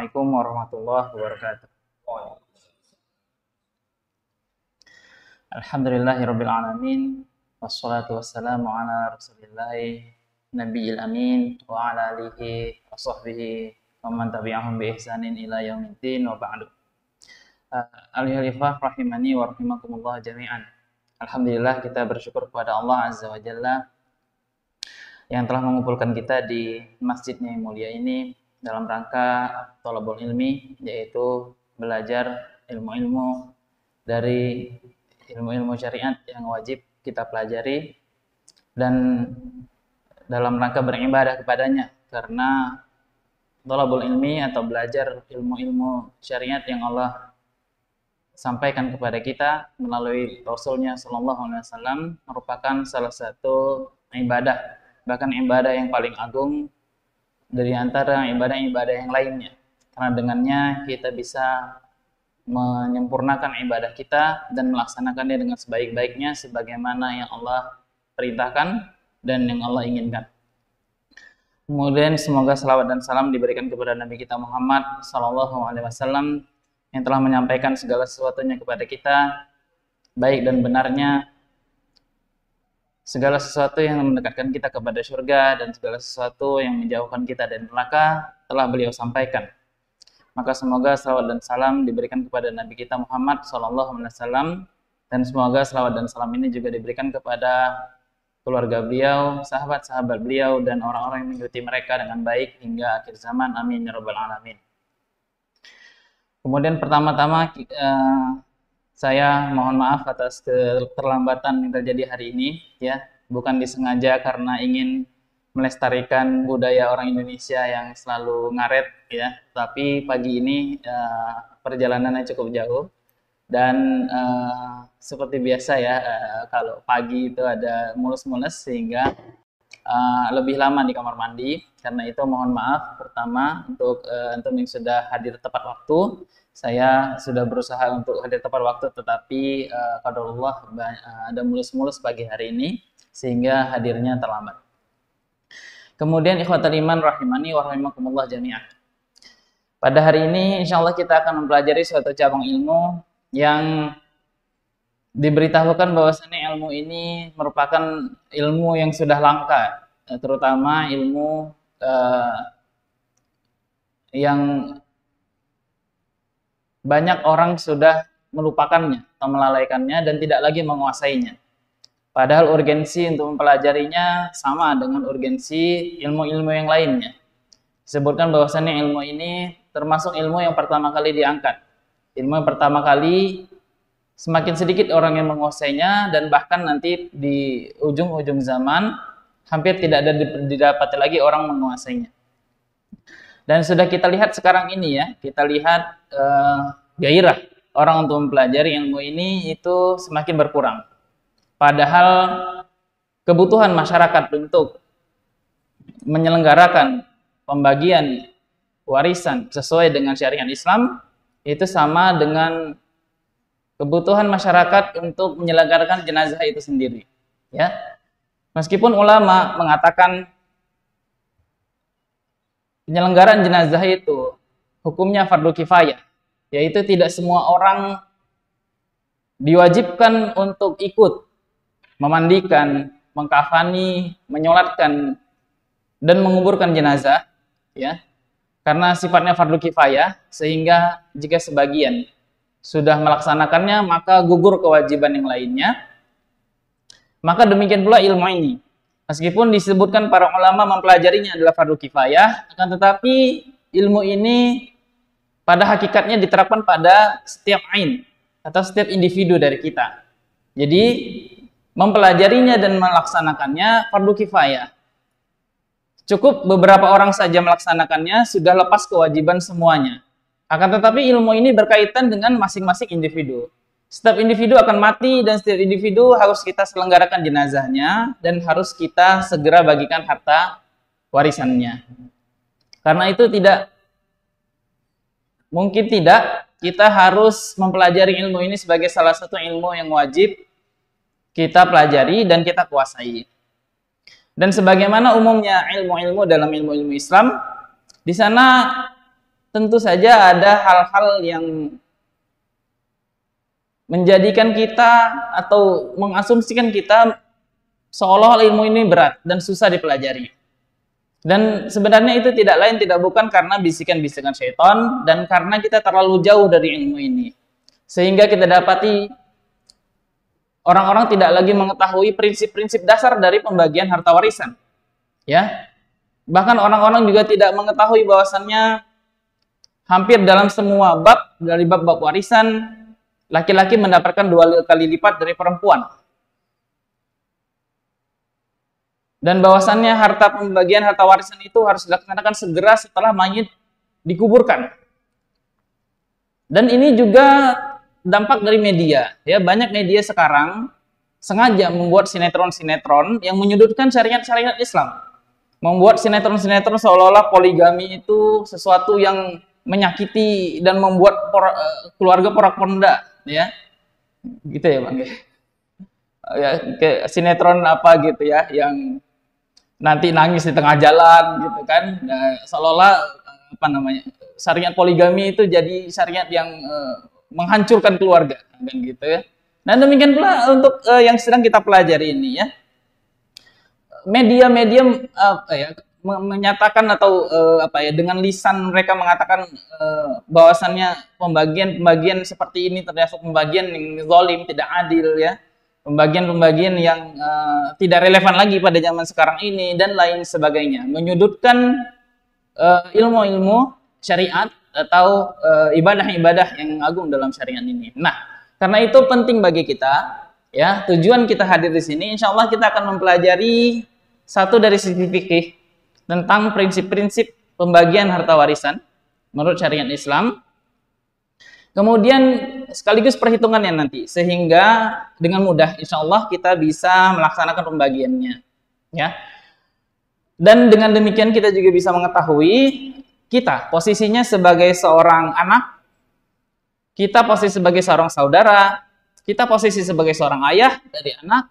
Assalamualaikum warahmatullahi wabarakatuh. Alhamdulillahirabbil alamin wassalatu wassalamu ala rasulillahi nabiyil amin wa ala alihi wa sahbihi wa man tabi'ahum bi ihsanin ila yaumiddin wa ba'du. Al-Khalifah rahimani wa rahimakumullah jami'an. Alhamdulillah kita bersyukur kepada Allah Azza wa Jalla yang telah mengumpulkan kita di masjidnya yang mulia ini dalam rangka thalabul ilmi, yaitu belajar ilmu-ilmu dari ilmu-ilmu syariat yang wajib kita pelajari dan dalam rangka beribadah kepadanya, karena thalabul ilmi atau belajar ilmu-ilmu syariat yang Allah sampaikan kepada kita melalui Rasulnya Shallallahu Alaihi Wasallam merupakan salah satu ibadah, bahkan ibadah yang paling agung dari antara ibadah-ibadah yang lainnya, karena dengannya kita bisa menyempurnakan ibadah kita dan melaksanakannya dengan sebaik-baiknya sebagaimana yang Allah perintahkan dan yang Allah inginkan. Kemudian semoga salawat dan salam diberikan kepada Nabi kita Muhammad Sallallahu Alaihi Wasallam yang telah menyampaikan segala sesuatunya kepada kita, baik dan benarnya, segala sesuatu yang mendekatkan kita kepada surga dan segala sesuatu yang menjauhkan kita dari neraka telah beliau sampaikan. Maka semoga salawat dan salam diberikan kepada Nabi kita Muhammad SAW, dan semoga salawat dan salam ini juga diberikan kepada keluarga beliau, sahabat-sahabat beliau, dan orang-orang yang mengikuti mereka dengan baik hingga akhir zaman. Amin ya rabbal alamin. Kemudian pertama-tama saya mohon maaf atas keterlambatan yang terjadi hari ini, ya, bukan disengaja karena ingin melestarikan budaya orang Indonesia yang selalu ngaret, ya, tapi pagi ini perjalanannya cukup jauh dan seperti biasa ya, kalau pagi itu ada mulus-mulus sehingga lebih lama di kamar mandi. Karena itu mohon maaf pertama untuk antum yang sudah hadir tepat waktu. Saya sudah berusaha untuk hadir tepat waktu, tetapi qadarullah ada mulus-mulus pagi hari ini sehingga hadirnya terlambat. Kemudian ikhwatal iman rahimani wa rahimakumullah jami'an. Pada hari ini insyaallah kita akan mempelajari suatu cabang ilmu yang diberitahukan bahwasanya ilmu ini merupakan ilmu yang sudah langka, terutama ilmu yang banyak orang sudah melupakannya atau melalaikannya dan tidak lagi menguasainya. Padahal urgensi untuk mempelajarinya sama dengan urgensi ilmu-ilmu yang lainnya. Disebutkan bahwasannya ilmu ini termasuk ilmu yang pertama kali diangkat. Ilmu yang pertama kali semakin sedikit orang yang menguasainya, dan bahkan nanti di ujung-ujung zaman hampir tidak ada didapati lagi orang menguasainya. Dan sudah kita lihat sekarang ini ya, kita lihat gairah orang untuk mempelajari ilmu ini itu semakin berkurang. Padahal kebutuhan masyarakat untuk menyelenggarakan pembagian warisan sesuai dengan syariat Islam itu sama dengan kebutuhan masyarakat untuk menyelenggarakan jenazah itu sendiri. Ya, meskipun ulama mengatakan penyelenggaraan jenazah itu hukumnya fardu kifayah, yaitu tidak semua orang diwajibkan untuk ikut memandikan, mengkafani, menyolatkan, dan menguburkan jenazah, ya, karena sifatnya fardu kifayah, sehingga jika sebagian sudah melaksanakannya maka gugur kewajiban yang lainnya. Maka demikian pula ilmu ini, meskipun disebutkan para ulama mempelajarinya adalah fardu kifayah, akan tetapi ilmu ini pada hakikatnya diterapkan pada setiap ain atau setiap individu dari kita. Jadi mempelajarinya dan melaksanakannya fardu kifayah. Cukup beberapa orang saja melaksanakannya sudah lepas kewajiban semuanya. Akan tetapi ilmu ini berkaitan dengan masing-masing individu. Setiap individu akan mati dan setiap individu harus kita selenggarakan jenazahnya dan harus kita segera bagikan harta warisannya. Karena itu mungkin tidak kita harus mempelajari ilmu ini sebagai salah satu ilmu yang wajib kita pelajari dan kita kuasai. Dan sebagaimana umumnya ilmu-ilmu dalam ilmu-ilmu Islam, di sana tentu saja ada hal-hal yang menjadikan kita atau mengasumsikan kita seolah-olah ilmu ini berat dan susah dipelajari. Dan sebenarnya itu tidak lain tidak bukan karena bisikan-bisikan syaitan dan karena kita terlalu jauh dari ilmu ini. Sehingga kita dapati orang-orang tidak lagi mengetahui prinsip-prinsip dasar dari pembagian harta warisan. Ya. Bahkan orang-orang juga tidak mengetahui bahwasannya hampir dalam semua bab dari bab-bab warisan laki-laki mendapatkan 2 kali lipat dari perempuan. Dan bahwasannya pembagian harta warisan itu harus dilaksanakan segera setelah mayit dikuburkan. Dan ini juga dampak dari media. Ya, banyak media sekarang sengaja membuat sinetron-sinetron yang menyudutkan syariat-syariat Islam. Membuat sinetron-sinetron seolah-olah poligami itu sesuatu yang menyakiti dan membuat keluarga porak-poranda, ya. Gitu ya, Bang. Ya, kayak sinetron apa gitu ya, yang nanti nangis di tengah jalan gitu kan. Nah, seolah-olah syariat poligami itu jadi syariat yang menghancurkan keluarga kan gitu ya. Nah, demikian pula untuk yang sedang kita pelajari ini ya. Media-media menyatakan atau dengan lisan mereka mengatakan bahwasannya pembagian seperti ini termasuk pembagian yang zalim, tidak adil ya. Pembagian-pembagian yang tidak relevan lagi pada zaman sekarang ini dan lain sebagainya, menyudutkan ilmu-ilmu syariat atau ibadah-ibadah yang agung dalam syariat ini. Nah, karena itu penting bagi kita, ya, tujuan kita hadir di sini, insya Allah kita akan mempelajari satu dari sisi fikih tentang prinsip-prinsip pembagian harta warisan menurut syariat Islam. Kemudian sekaligus perhitungannya nanti, sehingga dengan mudah insya Allah kita bisa melaksanakan pembagiannya, ya. Dan dengan demikian kita juga bisa mengetahui kita posisinya sebagai seorang anak, kita posisi sebagai seorang saudara, kita posisi sebagai seorang ayah dari anak.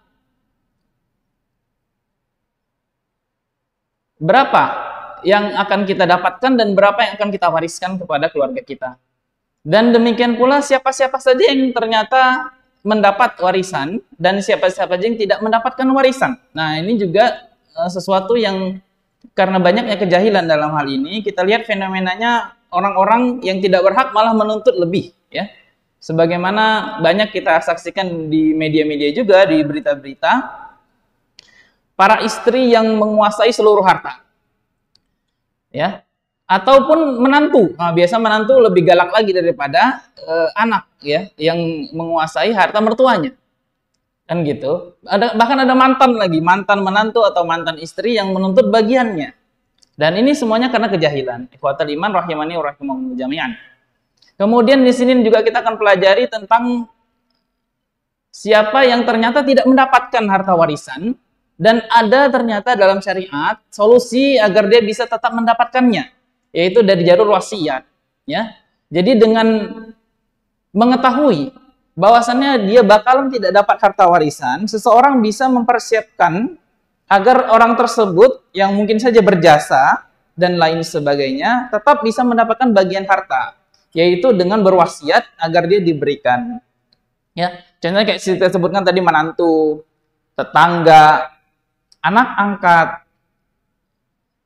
Berapa yang akan kita dapatkan dan berapa yang akan kita wariskan kepada keluarga kita. Dan demikian pula siapa-siapa saja yang ternyata mendapat warisan dan siapa-siapa saja yang tidak mendapatkan warisan. Nah, ini juga sesuatu yang karena banyaknya kejahilan dalam hal ini, kita lihat fenomenanya orang-orang yang tidak berhak malah menuntut lebih, ya. Sebagaimana banyak kita saksikan di media-media juga, di berita-berita, para istri yang menguasai seluruh harta. Ya. Ataupun menantu. Nah, biasa menantu lebih galak lagi daripada anak ya yang menguasai harta mertuanya. Kan gitu. Bahkan ada mantan lagi, mantan menantu atau mantan istri yang menuntut bagiannya. Dan ini semuanya karena kejahilan. Ikhwatul iman rahimani wa rahimakumullah jami'an. Kemudian di sini juga kita akan pelajari tentang siapa yang ternyata tidak mendapatkan harta warisan dan ada ternyata dalam syariat solusi agar dia bisa tetap mendapatkannya. Yaitu dari jalur wasiat, ya. Jadi dengan mengetahui bahwasannya dia bakalan tidak dapat harta warisan, seseorang bisa mempersiapkan agar orang tersebut yang mungkin saja berjasa dan lain sebagainya tetap bisa mendapatkan bagian harta, yaitu dengan berwasiat agar dia diberikan. Ya, contohnya kayak kita sebutkan tadi menantu, tetangga, anak angkat,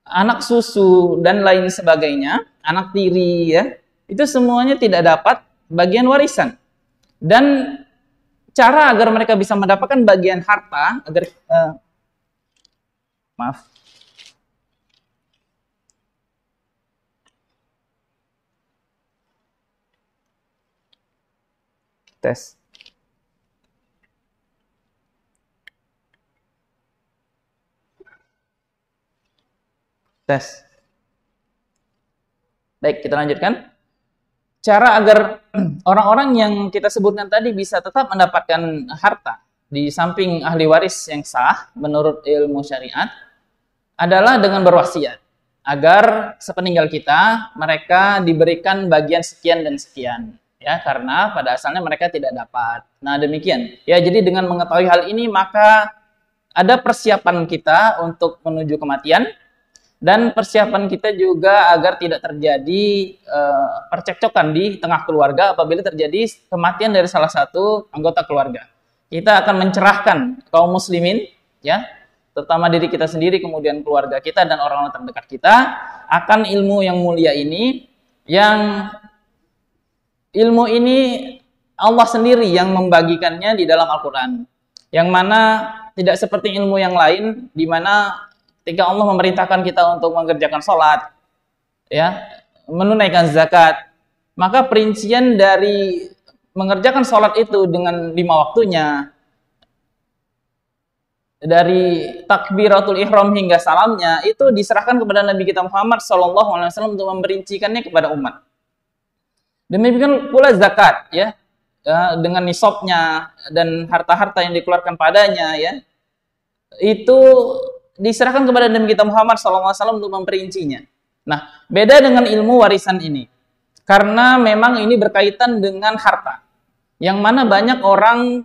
anak susu dan lain sebagainya, anak tiri ya, itu semuanya tidak dapat bagian warisan. Dan cara agar mereka bisa mendapatkan bagian harta agar maaf. Tes. Tes. Baik, kita lanjutkan. Cara agar orang-orang yang kita sebutkan tadi bisa tetap mendapatkan harta di samping ahli waris yang sah menurut ilmu syariat adalah dengan berwasiat agar sepeninggal kita mereka diberikan bagian sekian dan sekian, ya, karena pada asalnya mereka tidak dapat. Nah, demikian. Ya, jadi dengan mengetahui hal ini maka ada persiapan kita untuk menuju kematian. Dan persiapan kita juga agar tidak terjadi percekcokan di tengah keluarga apabila terjadi kematian dari salah satu anggota keluarga. Kita akan mencerahkan kaum muslimin, ya, terutama diri kita sendiri, kemudian keluarga kita dan orang-orang terdekat kita akan ilmu yang mulia ini, yang ilmu ini Allah sendiri yang membagikannya di dalam Al-Quran. Yang mana tidak seperti ilmu yang lain, di mana ketika Allah memerintahkan kita untuk mengerjakan sholat, ya, menunaikan zakat, maka perincian dari mengerjakan sholat itu dengan 5 waktunya, dari takbiratul ihram hingga salamnya, itu diserahkan kepada Nabi kita Muhammad SAW untuk memperincikannya kepada umat. Demikian pula zakat, ya, dengan nisabnya dan harta-harta yang dikeluarkan padanya, ya, itu diserahkan kepada Nabi kita Muhammad SAW untuk memperincinya. Nah, beda dengan ilmu warisan ini, karena memang ini berkaitan dengan harta, yang mana banyak orang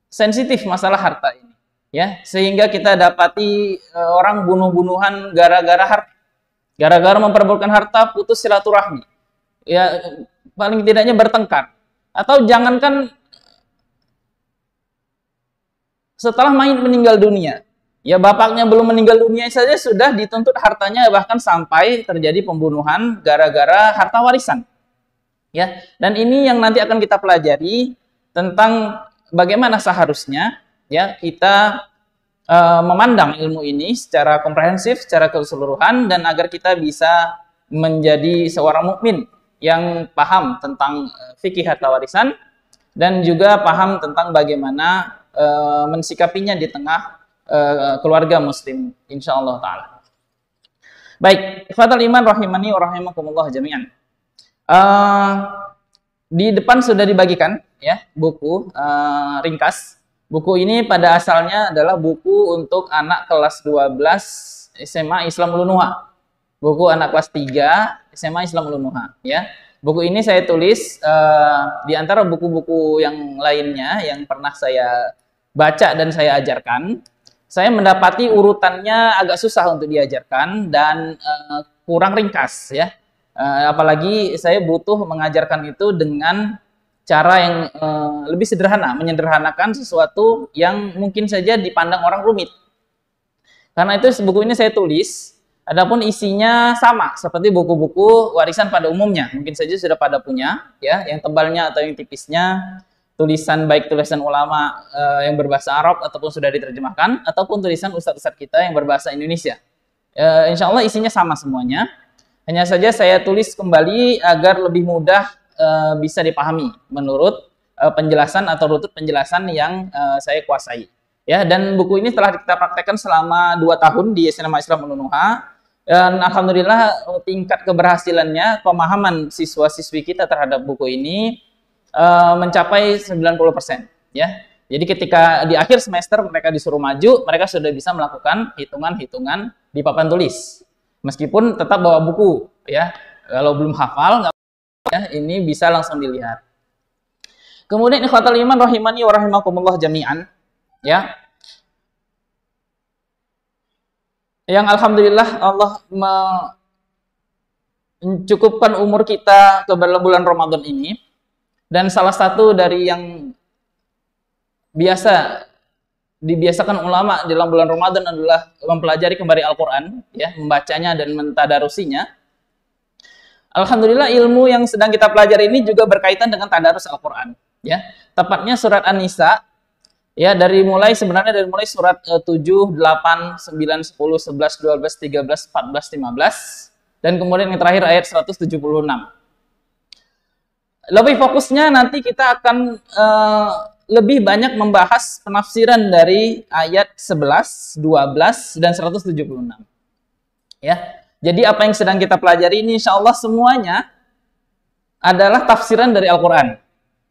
sensitif masalah harta ini, ya, sehingga kita dapati orang bunuh-bunuhan gara-gara harta, gara-gara memperebutkan harta, putus silaturahmi, ya, paling tidaknya bertengkar, atau jangankan setelah meninggal dunia, ya, bapaknya belum meninggal dunia saja sudah dituntut hartanya, bahkan sampai terjadi pembunuhan gara-gara harta warisan. Ya, dan ini yang nanti akan kita pelajari tentang bagaimana seharusnya, ya, kita memandang ilmu ini secara komprehensif, secara keseluruhan, dan agar kita bisa menjadi seorang mukmin yang paham tentang fikih harta warisan dan juga paham tentang bagaimana mensikapinya di tengah keluarga muslim, insyaallah taala. Baik, ikhwatal iman rahimani wa rahimakumullah jami'an. Di depan sudah dibagikan, ya, buku ringkas. Buku ini pada asalnya adalah buku untuk anak kelas 12 SMA Islam Ulunuha. Buku anak kelas 3 SMA Islam Ulunuha, ya. Buku ini saya tulis di antara buku-buku yang lainnya yang pernah saya baca dan saya ajarkan. Saya mendapati urutannya agak susah untuk diajarkan dan kurang ringkas, ya. Apalagi saya butuh mengajarkan itu dengan cara yang lebih sederhana, menyederhanakan sesuatu yang mungkin saja dipandang orang rumit. Karena itu buku ini saya tulis, adapun isinya sama seperti buku-buku warisan pada umumnya. Mungkin saja sudah pada punya, ya, yang tebalnya atau yang tipisnya, tulisan baik tulisan ulama yang berbahasa Arab ataupun sudah diterjemahkan, ataupun tulisan ustadz-ustadz kita yang berbahasa Indonesia. Insya Allah isinya sama semuanya. Hanya saja saya tulis kembali agar lebih mudah bisa dipahami menurut penjelasan atau rutut penjelasan yang saya kuasai. Ya, dan buku ini telah kita praktekkan selama 2 tahun di SMA Islam Ulunuha. Dan alhamdulillah tingkat keberhasilannya, pemahaman siswa-siswi kita terhadap buku ini mencapai 90%, ya. Jadi ketika di akhir semester mereka disuruh maju, mereka sudah bisa melakukan hitungan-hitungan di papan tulis. Meskipun tetap bawa buku, ya. Kalau belum hafal, nggak apa-apa, ya, ini bisa langsung dilihat. Kemudian ikhwatal iman rahimani wa rahimakumullah jami'an, ya. Yang alhamdulillah Allah mencukupkan umur kita ke bulan Ramadan ini. Dan salah satu dari yang dibiasakan ulama dalam bulan Ramadan adalah mempelajari kembali Al-Quran, ya, membacanya dan mentadarusinya. Alhamdulillah ilmu yang sedang kita pelajari ini juga berkaitan dengan tadarus Al-Quran, ya. Tepatnya surat An-Nisa, ya, dari mulai surat 7, 8, 9, 10, 11, 12, 13, 14, 15, dan kemudian yang terakhir ayat 176. Lebih fokusnya nanti kita akan lebih banyak membahas penafsiran dari ayat 11, 12, dan 176. Ya. Jadi apa yang sedang kita pelajari ini insya Allah semuanya adalah tafsiran dari Al-Quran.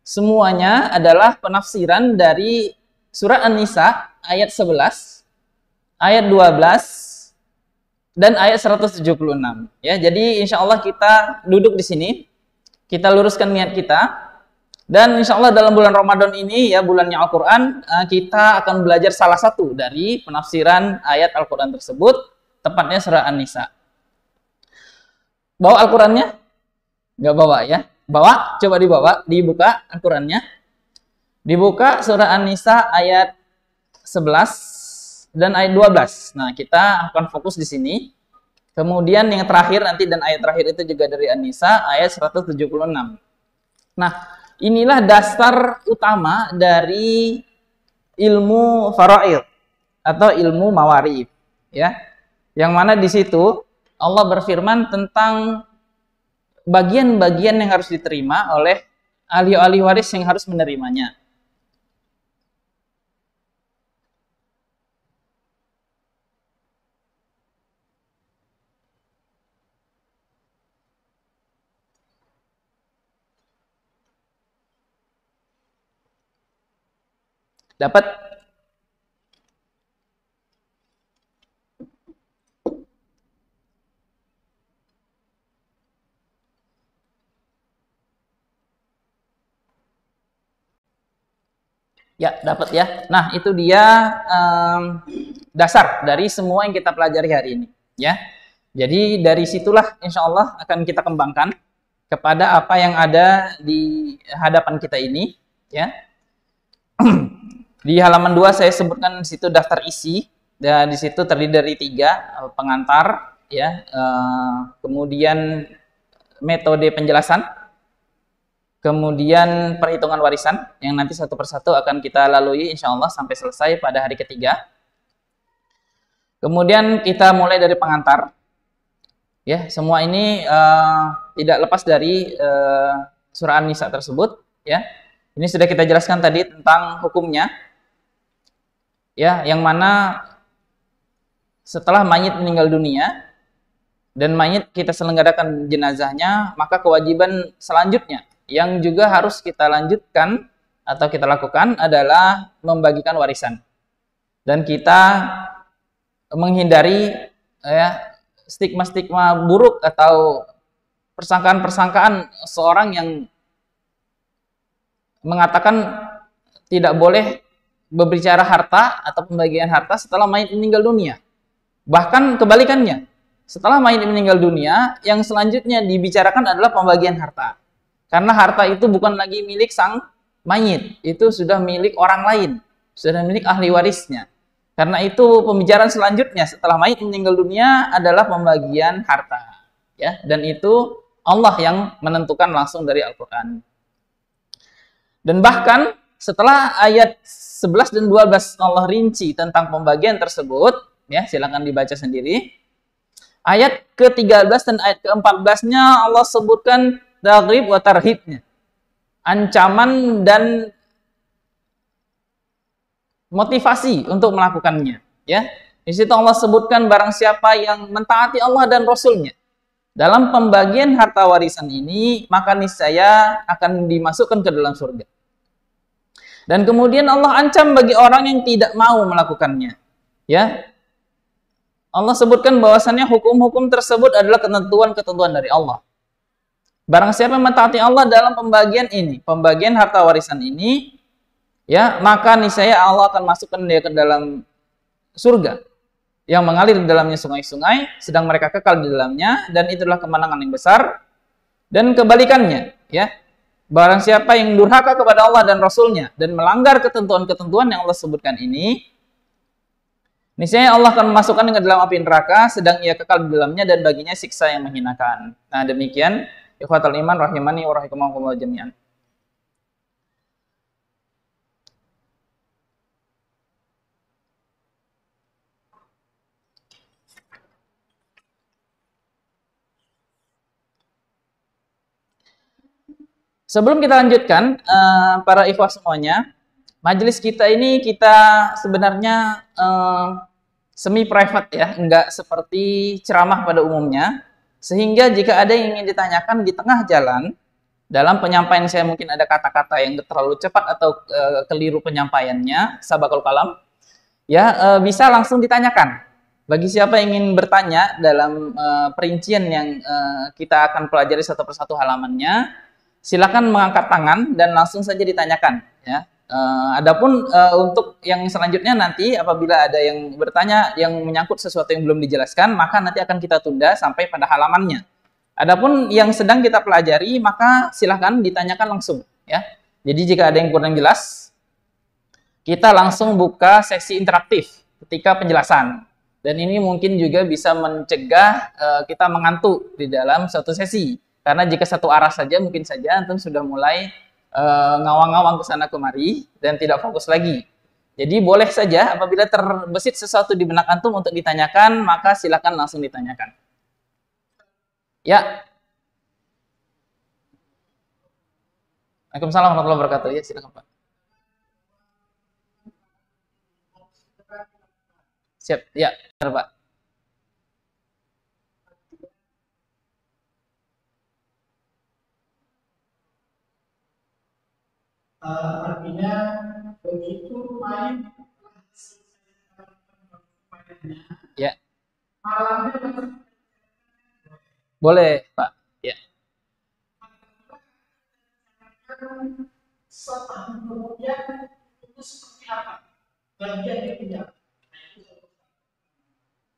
Semuanya adalah penafsiran dari surat An-Nisa ayat 11, ayat 12, dan ayat 176. Ya, jadi insya Allah kita duduk di sini, kita luruskan niat kita, dan insya Allah dalam bulan Ramadan ini, ya, bulannya Al-Quran, kita akan belajar salah satu dari penafsiran ayat Al-Quran tersebut, tepatnya surah An-Nisa. Bawa Al-Qur'annya? Nggak bawa ya? Bawa, coba dibuka Al-Qur'annya. Dibuka surah An-Nisa ayat 11 dan ayat 12. Nah, kita akan fokus di sini. Kemudian yang terakhir nanti, dan ayat terakhir itu juga dari An-Nisa ayat 176. Nah, inilah dasar utama dari ilmu faraid atau ilmu mawarith, ya. Yang mana di situ Allah berfirman tentang bagian-bagian yang harus diterima oleh ahli-ahli waris yang harus menerimanya. Dapat? Ya, dapat ya. Nah, itu dia dasar dari semua yang kita pelajari hari ini, ya. Jadi dari situlah insya Allah akan kita kembangkan kepada apa yang ada di hadapan kita ini, ya. Di halaman 2 saya sebutkan di situ daftar isi, dan di situ terdiri dari 3 pengantar, ya, kemudian metode penjelasan, kemudian perhitungan warisan yang nanti satu persatu akan kita lalui insya Allah sampai selesai pada hari ketiga. Kemudian kita mulai dari pengantar, ya. Semua ini tidak lepas dari surah An-Nisa tersebut, ya. Ini sudah kita jelaskan tadi tentang hukumnya, ya, yang mana setelah mayit meninggal dunia dan mayit kita selenggarakan jenazahnya, maka kewajiban selanjutnya yang juga harus kita lanjutkan atau kita lakukan adalah membagikan warisan. Dan kita menghindari, ya, stigma-stigma buruk atau persangkaan-persangkaan seorang yang mengatakan tidak boleh berbicara harta atau pembagian harta setelah mayit meninggal dunia. Bahkan kebalikannya, setelah mayit meninggal dunia, yang selanjutnya dibicarakan adalah pembagian harta. Karena harta itu bukan lagi milik sang mayit, itu sudah milik orang lain, sudah milik ahli warisnya. Karena itu pembicaraan selanjutnya setelah mayit meninggal dunia adalah pembagian harta, ya. Dan itu Allah yang menentukan langsung dari Al-Qur'an. Dan bahkan setelah ayat 11 dan 12 Allah rinci tentang pembagian tersebut, ya, silakan dibaca sendiri. Ayat ke-13 dan ayat ke-14-nya Allah sebutkan targhib wa tarhibnya. Ancaman dan motivasi untuk melakukannya, ya. Di situ Allah sebutkan barang siapa yang mentaati Allah dan Rasul-Nya dalam pembagian harta warisan ini, maka niscaya akan dimasukkan ke dalam surga. Dan kemudian Allah ancam bagi orang yang tidak mau melakukannya, ya. Allah sebutkan bahwasannya hukum-hukum tersebut adalah ketentuan-ketentuan dari Allah. Barang siapa yang mentaati Allah dalam pembagian ini, pembagian harta warisan ini, ya, maka niscaya Allah akan masukkan dia ke dalam surga yang mengalir di dalamnya sungai-sungai, sedang mereka kekal di dalamnya, dan itulah kemenangan yang besar. Dan kebalikannya, ya, barang siapa yang durhaka kepada Allah dan Rasul-Nya dan melanggar ketentuan-ketentuan yang Allah sebutkan ini, niscaya Allah akan memasukkan ke dalam api neraka, sedang ia kekal di dalamnya dan baginya siksa yang menghinakan. Nah, demikian ikhwatal iman rahimani wa rahimakumullah jami'an. Sebelum kita lanjutkan, para ikhwah semuanya, majelis kita ini kita sebenarnya semi private, ya, enggak seperti ceramah pada umumnya, sehingga jika ada yang ingin ditanyakan di tengah jalan dalam penyampaian saya mungkin ada kata-kata yang terlalu cepat atau keliru penyampaiannya, sabaqul kalam, ya, bisa langsung ditanyakan. Bagi siapa yang ingin bertanya dalam perincian yang kita akan pelajari satu persatu halamannya, silakan mengangkat tangan dan langsung saja ditanyakan, ya. Adapun untuk yang selanjutnya nanti apabila ada yang bertanya yang menyangkut sesuatu yang belum dijelaskan, maka nanti akan kita tunda sampai pada halamannya. Adapun yang sedang kita pelajari, maka silahkan ditanyakan langsung, ya. Jadi jika ada yang kurang jelas, kita langsung buka sesi interaktif ketika penjelasan. Dan ini mungkin juga bisa mencegah kita mengantuk di dalam suatu sesi. Karena jika satu arah saja, mungkin saja antum sudah mulai ngawang-ngawang ke sana kemari dan tidak fokus lagi. Jadi boleh saja apabila terbesit sesuatu di benak antum untuk ditanyakan, maka silakan langsung ditanyakan. Ya. Waalaikumsalam warahmatullahi wabarakatuh. Ya, silakan Pak. Siap. Ya, benar Pak. Artinya begitu main ya malamnya boleh Pak. Ya. Setahun kemudian itu seperti apa bagian ketiga.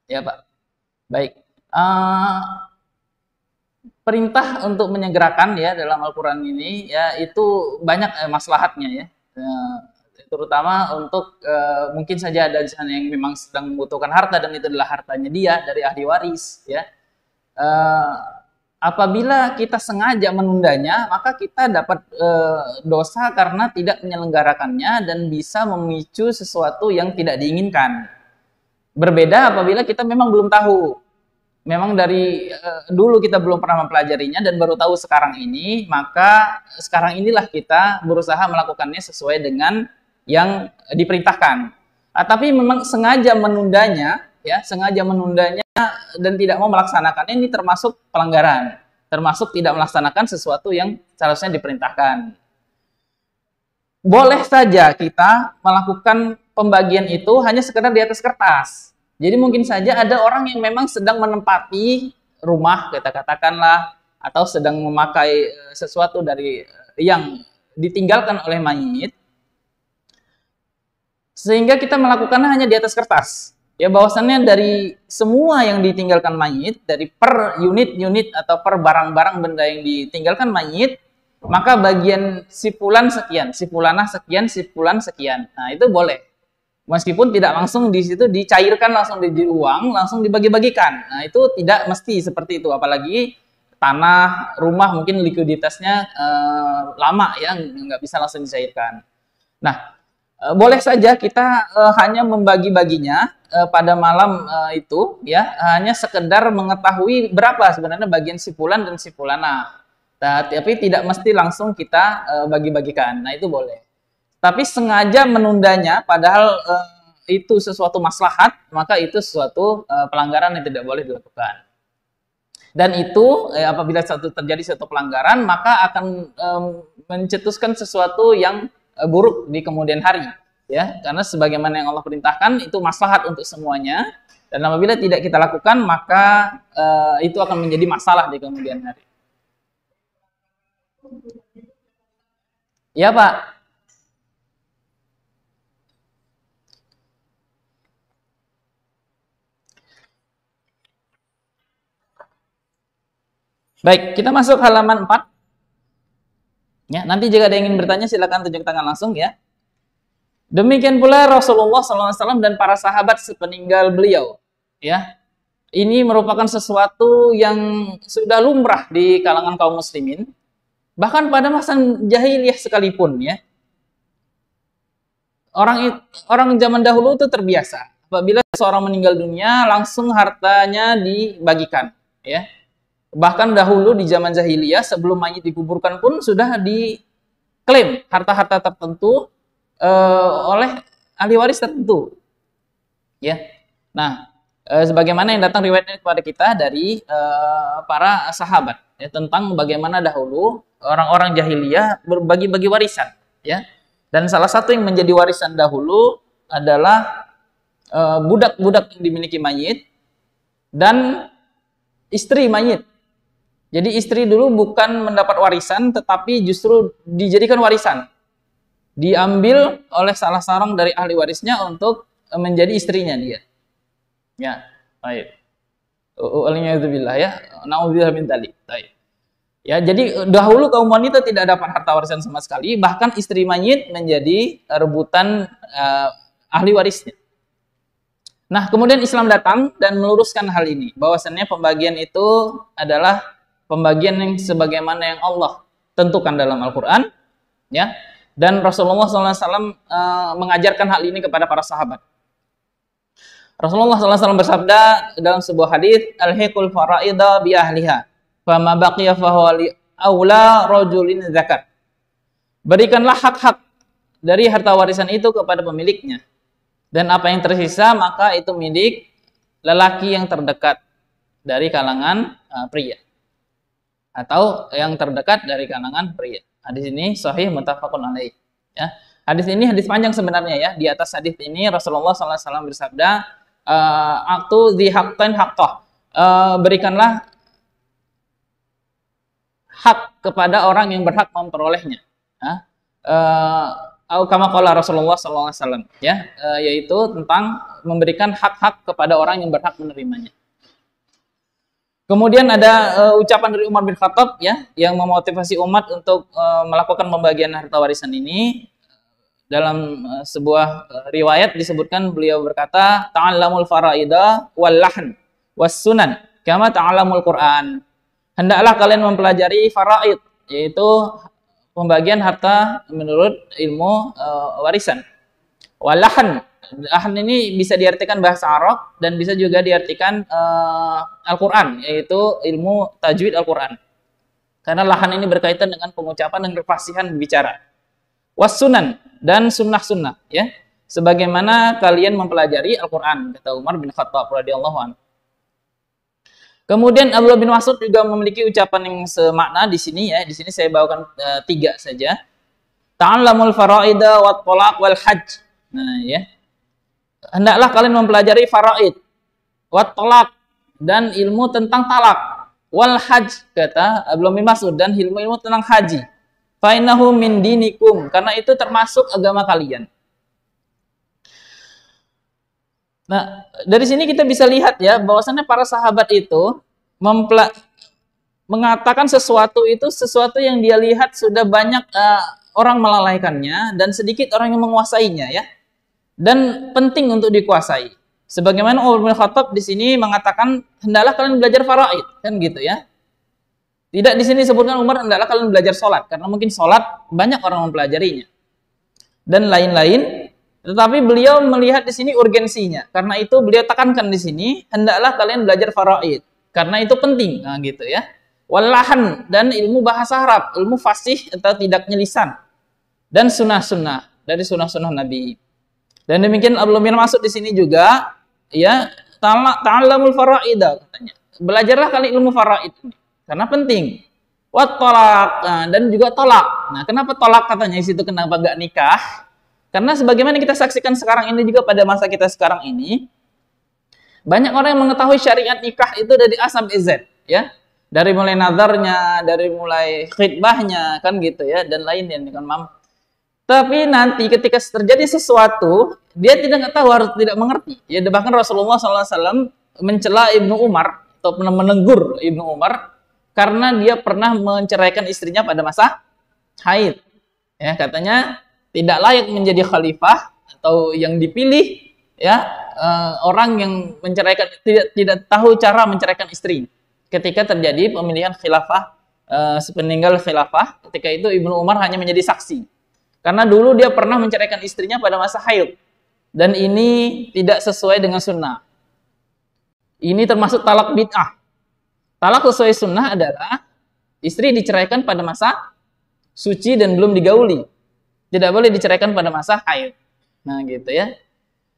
Ya Pak. Baik. Perintah untuk menyegerakan ya dalam Al-Quran ini ya itu banyak maslahatnya ya. Terutama untuk mungkin saja ada di sana yang memang sedang membutuhkan harta dan itu adalah hartanya dia dari ahli waris ya. Apabila kita sengaja menundanya, maka kita dapat dosa karena tidak menyelenggarakannya dan bisa memicu sesuatu yang tidak diinginkan. Berbeda apabila kita memang belum tahu, memang dari dulu kita belum pernah mempelajarinya dan baru tahu sekarang ini, maka sekarang inilah kita berusaha melakukannya sesuai dengan yang diperintahkan. Tapi memang sengaja menundanya, ya, sengaja menundanya dan tidak mau melaksanakannya, ini termasuk pelanggaran, termasuk tidak melaksanakan sesuatu yang seharusnya diperintahkan. Boleh saja kita melakukan pembagian itu hanya sekedar di atas kertas. Jadi mungkin saja ada orang yang memang sedang menempati rumah, kita katakanlah, atau sedang memakai sesuatu dari yang ditinggalkan oleh mayit, sehingga kita melakukannya hanya di atas kertas. Ya, bahwasannya dari semua yang ditinggalkan mayit, dari per unit-unit atau per barang-barang benda yang ditinggalkan mayit, maka bagian si fulan sekian, si fulanah sekian, si fulan sekian. Nah, itu boleh. Meskipun tidak langsung di situ dicairkan, langsung jadi uang, langsung dibagi-bagikan. Nah, itu tidak mesti seperti itu. Apalagi tanah, rumah mungkin likuiditasnya lama ya, nggak bisa langsung dicairkan. Nah, boleh saja kita hanya membagi-baginya pada malam itu ya, hanya sekedar mengetahui berapa sebenarnya bagian si fulan dan si fulanah. Tapi tidak mesti langsung kita bagi-bagikan. Nah, itu boleh. Tapi sengaja menundanya padahal itu sesuatu maslahat, maka itu sesuatu pelanggaran yang tidak boleh dilakukan. Dan itu apabila terjadi suatu pelanggaran, maka akan mencetuskan sesuatu yang buruk di kemudian hari, ya, karena sebagaimana yang Allah perintahkan itu maslahat untuk semuanya, dan apabila tidak kita lakukan maka itu akan menjadi masalah di kemudian hari. Ya Pak. Baik, kita masuk halaman 4. Ya, nanti jika ada yang ingin bertanya silakan tunjuk tangan langsung ya. Demikian pula Rasulullah SAW dan para sahabat sepeninggal beliau. Ya, ini merupakan sesuatu yang sudah lumrah di kalangan kaum muslimin. Bahkan pada masa jahiliyah sekalipun ya. Orang zaman dahulu itu terbiasa. Apabila seorang meninggal dunia langsung hartanya dibagikan. Ya. Bahkan dahulu di zaman jahiliyah sebelum mayit dikuburkan pun sudah diklaim harta-harta tertentu oleh ahli waris tertentu. Ya. Nah, sebagaimana yang datang riwayatnya kepada kita dari para sahabat ya, tentang bagaimana dahulu orang-orang jahiliyah berbagi-bagi warisan, ya. Dan salah satu yang menjadi warisan dahulu adalah budak-budak yang dimiliki mayit dan istri mayit. Jadi istri dulu bukan mendapat warisan, tetapi justru dijadikan warisan. diambil oleh salah seorang dari ahli warisnya untuk menjadi istrinya dia. Ya, baik. Waliyadzubillah ya. Nauzubillah min dzalik. Baik. Ya, jadi dahulu kaum wanita tidak dapat harta warisan sama sekali, bahkan istri mayit menjadi rebutan ahli warisnya. Nah, kemudian Islam datang dan meluruskan hal ini, bahwasannya pembagian itu adalah pembagian yang sebagaimana yang Allah tentukan dalam Al-Qur'an, ya. Dan Rasulullah SAW mengajarkan hal ini kepada para sahabat. Rasulullah SAW bersabda dalam sebuah hadis, "Al-hiqul fara'ida bi ahliha. Fama baqiya fahuwa li aula rajulin zakat." Berikanlah hak-hak dari harta warisan itu kepada pemiliknya. Dan apa yang tersisa maka itu milik lelaki yang terdekat dari kalangan pria. Atau yang terdekat dari kalangan pria. Hadis ini sahih muttafaqun alaih. Ya. Hadis ini hadis panjang sebenarnya ya. Di atas hadis ini Rasulullah SAW bersabda, "Aqtu dzi haqqin haqqah." Berikanlah hak kepada orang yang berhak memperolehnya. Kama qala Rasulullah SAW, ya, yaitu tentang memberikan hak-hak kepada orang yang berhak menerimanya. Kemudian ada ucapan dari Umar bin Khattab, ya, yang memotivasi umat untuk melakukan pembagian harta warisan ini. Dalam sebuah riwayat disebutkan beliau berkata, "Ta'allamul fara'ida wal lahn was sunan kama ta'allamul Qur'an." Hendaklah kalian mempelajari faraid, yaitu pembagian harta menurut ilmu warisan. Walahan, lahan ini bisa diartikan bahasa Arab dan bisa juga diartikan Al-Quran, yaitu ilmu tajwid Al-Quran. Karena lahan ini berkaitan dengan pengucapan dan kefasihan bicara. Wasunan dan sunnah-sunnah, ya, sebagaimana kalian mempelajari Al-Quran, kata Umar bin Khattab radhiyallahu anhu. Kemudian Abdullah bin Mas'ud juga memiliki ucapan yang semakna di sini, ya. Di sini saya bawakan 3 saja. Ta'allamul fara'ida wat talaq wal hajj. Nah, ya. Hendaklah kalian mempelajari faraid, wat talaq, dan ilmu tentang talak, wal hajj, kata Abdullah bin Mas'ud, dan ilmu-ilmu tentang haji. Fa innahu min dinikum, karena itu termasuk agama kalian. Nah, dari sini kita bisa lihat ya, bahwasannya para sahabat itu mengatakan sesuatu itu sesuatu yang dia lihat sudah banyak orang melalaikannya dan sedikit orang yang menguasainya, ya. Dan penting untuk dikuasai. Sebagaimana Umar bin Khattab di sini mengatakan hendaklah kalian belajar faraid, kan gitu ya. Tidak di sini disebutkan Umar hendaklah kalian belajar sholat, karena mungkin sholat banyak orang mempelajarinya. Dan lain-lain. Tetapi beliau melihat di sini urgensinya. Karena itu beliau tekankan di sini, hendaklah kalian belajar faraid. Karena itu penting, nah gitu ya. Wallahan, dan ilmu bahasa Arab, ilmu fasih atau tidaknya lisan. Dan sunnah-sunnah, dari sunnah-sunnah Nabi. Dan demikian Abdullah bin Mas'ud di sini juga, ya, ta'allamul faraidah, katanya. Belajarlah kalian ilmu faraid ini. Karena penting. Wat tolak, dan juga tolak. Nah, kenapa tolak katanya di situ, kenapa enggak nikah? Karena sebagaimana kita saksikan sekarang ini juga pada masa kita sekarang ini, banyak orang yang mengetahui syariat nikah itu dari A sampai Z, ya. Dari mulai nazarnya, dari mulai khidbahnya, kan gitu ya, dan lainnya kan, Mam. Tapi nanti ketika terjadi sesuatu, dia tidak tahu, harus tidak mengerti. Ya, bahkan Rasulullah SAW mencela Ibnu Umar atau menegur Ibnu Umar karena dia pernah menceraikan istrinya pada masa haid. Ya, katanya tidak layak menjadi khalifah atau yang dipilih, ya, orang yang menceraikan, tidak tahu cara menceraikan istri. Ketika terjadi pemilihan khilafah, sepeninggal khilafah, ketika itu Ibnu Umar hanya menjadi saksi. Karena dulu dia pernah menceraikan istrinya pada masa haid. Dan ini tidak sesuai dengan sunnah. Ini termasuk talak bid'ah. Talak sesuai sunnah adalah istri diceraikan pada masa suci dan belum digauli. Tidak boleh diceraikan pada masa haid. Nah, gitu ya.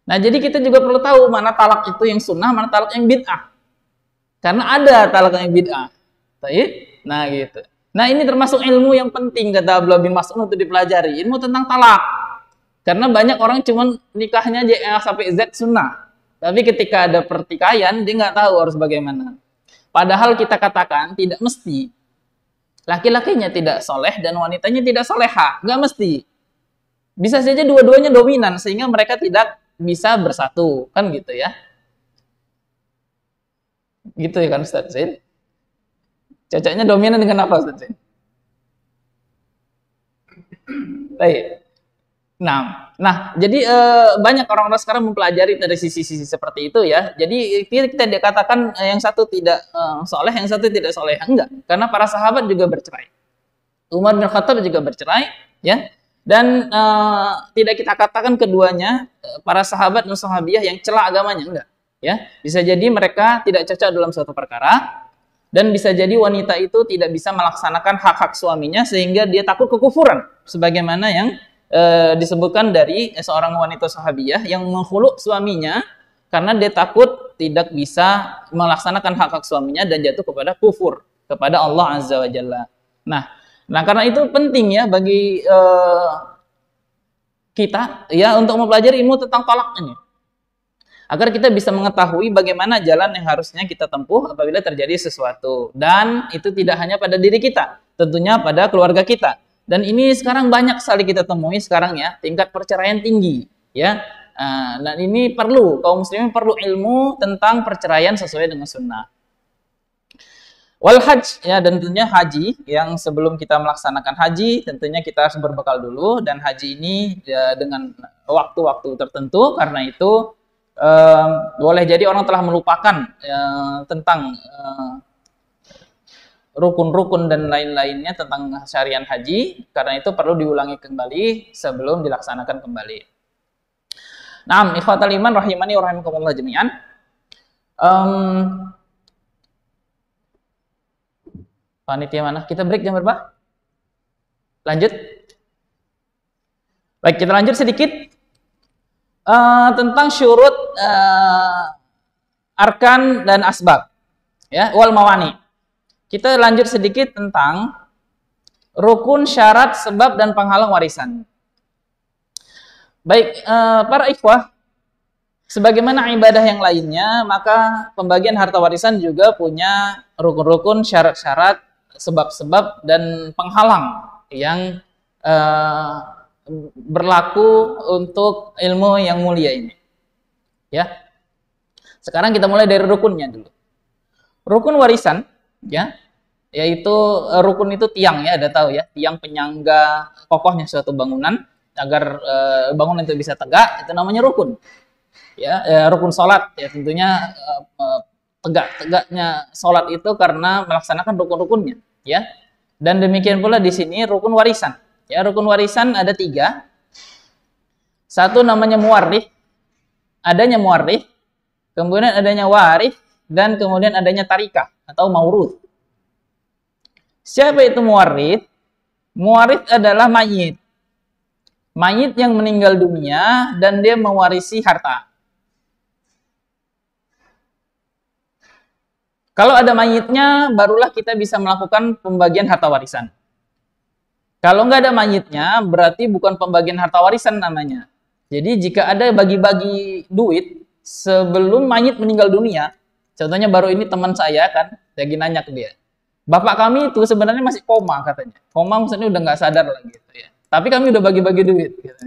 Nah, jadi kita juga perlu tahu mana talak itu yang sunnah, mana talak yang bid'ah. Karena ada talak yang bid'ah. Nah, gitu. Nah, ini termasuk ilmu yang penting, kata Abdullah bin Mas'ud, untuk dipelajari. Ilmu tentang talak. Karena banyak orang cuma nikahnya A sampai Z sunnah. Tapi ketika ada pertikaian, dia nggak tahu harus bagaimana. Padahal kita katakan tidak mesti. Laki-lakinya tidak soleh dan wanitanya tidak soleha. Nggak mesti. Bisa saja dua-duanya dominan sehingga mereka tidak bisa bersatu, kan gitu ya. Gitu ya kan Ustaz Zain? Cocoknya dominan dengan apa Ustaz Zain? Baik. Jadi banyak orang-orang sekarang mempelajari dari sisi-sisi seperti itu ya. Jadi kita tidak katakan yang satu tidak soleh, yang satu tidak soleh, enggak. Karena para sahabat juga bercerai. Umar bin Khattab juga bercerai, ya. Dan tidak kita katakan keduanya para sahabat dan sahabiah yang celah agamanya, enggak. Ya, bisa jadi mereka tidak cocok dalam suatu perkara, dan bisa jadi wanita itu tidak bisa melaksanakan hak-hak suaminya sehingga dia takut kekufuran, sebagaimana yang disebutkan dari seorang wanita sahabiah yang mengkhuluk suaminya karena dia takut tidak bisa melaksanakan hak-hak suaminya dan jatuh kepada kufur kepada Allah Azza wa Jalla. Nah karena itu penting ya bagi kita ya untuk mempelajari ilmu tentang talak ini, agar kita bisa mengetahui bagaimana jalan yang harusnya kita tempuh apabila terjadi sesuatu. Dan itu tidak hanya pada diri kita, tentunya pada keluarga kita. Dan ini sekarang banyak sekali kita temui sekarang ya, tingkat perceraian tinggi ya. Dan ini perlu, kaum muslimin perlu ilmu tentang perceraian sesuai dengan sunnah. Wal hajj ya, dan tentunya haji, yang sebelum kita melaksanakan haji tentunya kita harus berbekal dulu, dan haji ini ya, dengan waktu-waktu tertentu. Karena itu boleh jadi orang telah melupakan tentang rukun-rukun dan lain-lainnya tentang syariat haji. Karena itu perlu diulangi kembali sebelum dilaksanakan kembali. Naam, ikhwatal iman rahimani wa rahimakumullah jami'an. Panitia mana? Kita break jam berapa? Lanjut. Baik, kita lanjut sedikit tentang syurut arkan dan asbab ya, wal mawani. Kita lanjut sedikit tentang rukun, syarat, sebab, dan penghalang warisan. Baik, para ikhwah, sebagaimana ibadah yang lainnya, maka pembagian harta warisan juga punya rukun-rukun, syarat-syarat, sebab-sebab, dan penghalang yang berlaku untuk ilmu yang mulia ini. Ya. Sekarang kita mulai dari rukunnya dulu. Rukun warisan, ya, yaitu rukun itu tiang ya, ada tahu ya, tiang penyangga kokohnya suatu bangunan agar bangunan itu bisa tegak, itu namanya rukun. Ya, rukun sholat ya, tentunya tegaknya sholat itu karena melaksanakan rukun-rukunnya ya. Dan demikian pula di sini rukun warisan. Ya, rukun warisan ada 3. Satu namanya muwarrith, adanya muwarrith, kemudian adanya warith, dan kemudian adanya tarikah atau mauruth. Siapa itu muwarrith? Muwarrith adalah mayit. Mayit yang meninggal dunia dan dia mewarisi harta. Kalau ada mayitnya, barulah kita bisa melakukan pembagian harta warisan. Kalau nggak ada mayitnya, berarti bukan pembagian harta warisan namanya. Jadi jika ada bagi-bagi duit sebelum mayit meninggal dunia, contohnya baru ini teman saya kan, lagi nanya ke dia, bapak kami itu sebenarnya masih koma katanya. Koma maksudnya udah nggak sadar lagi gitu ya. Tapi kami udah bagi-bagi duit gitu.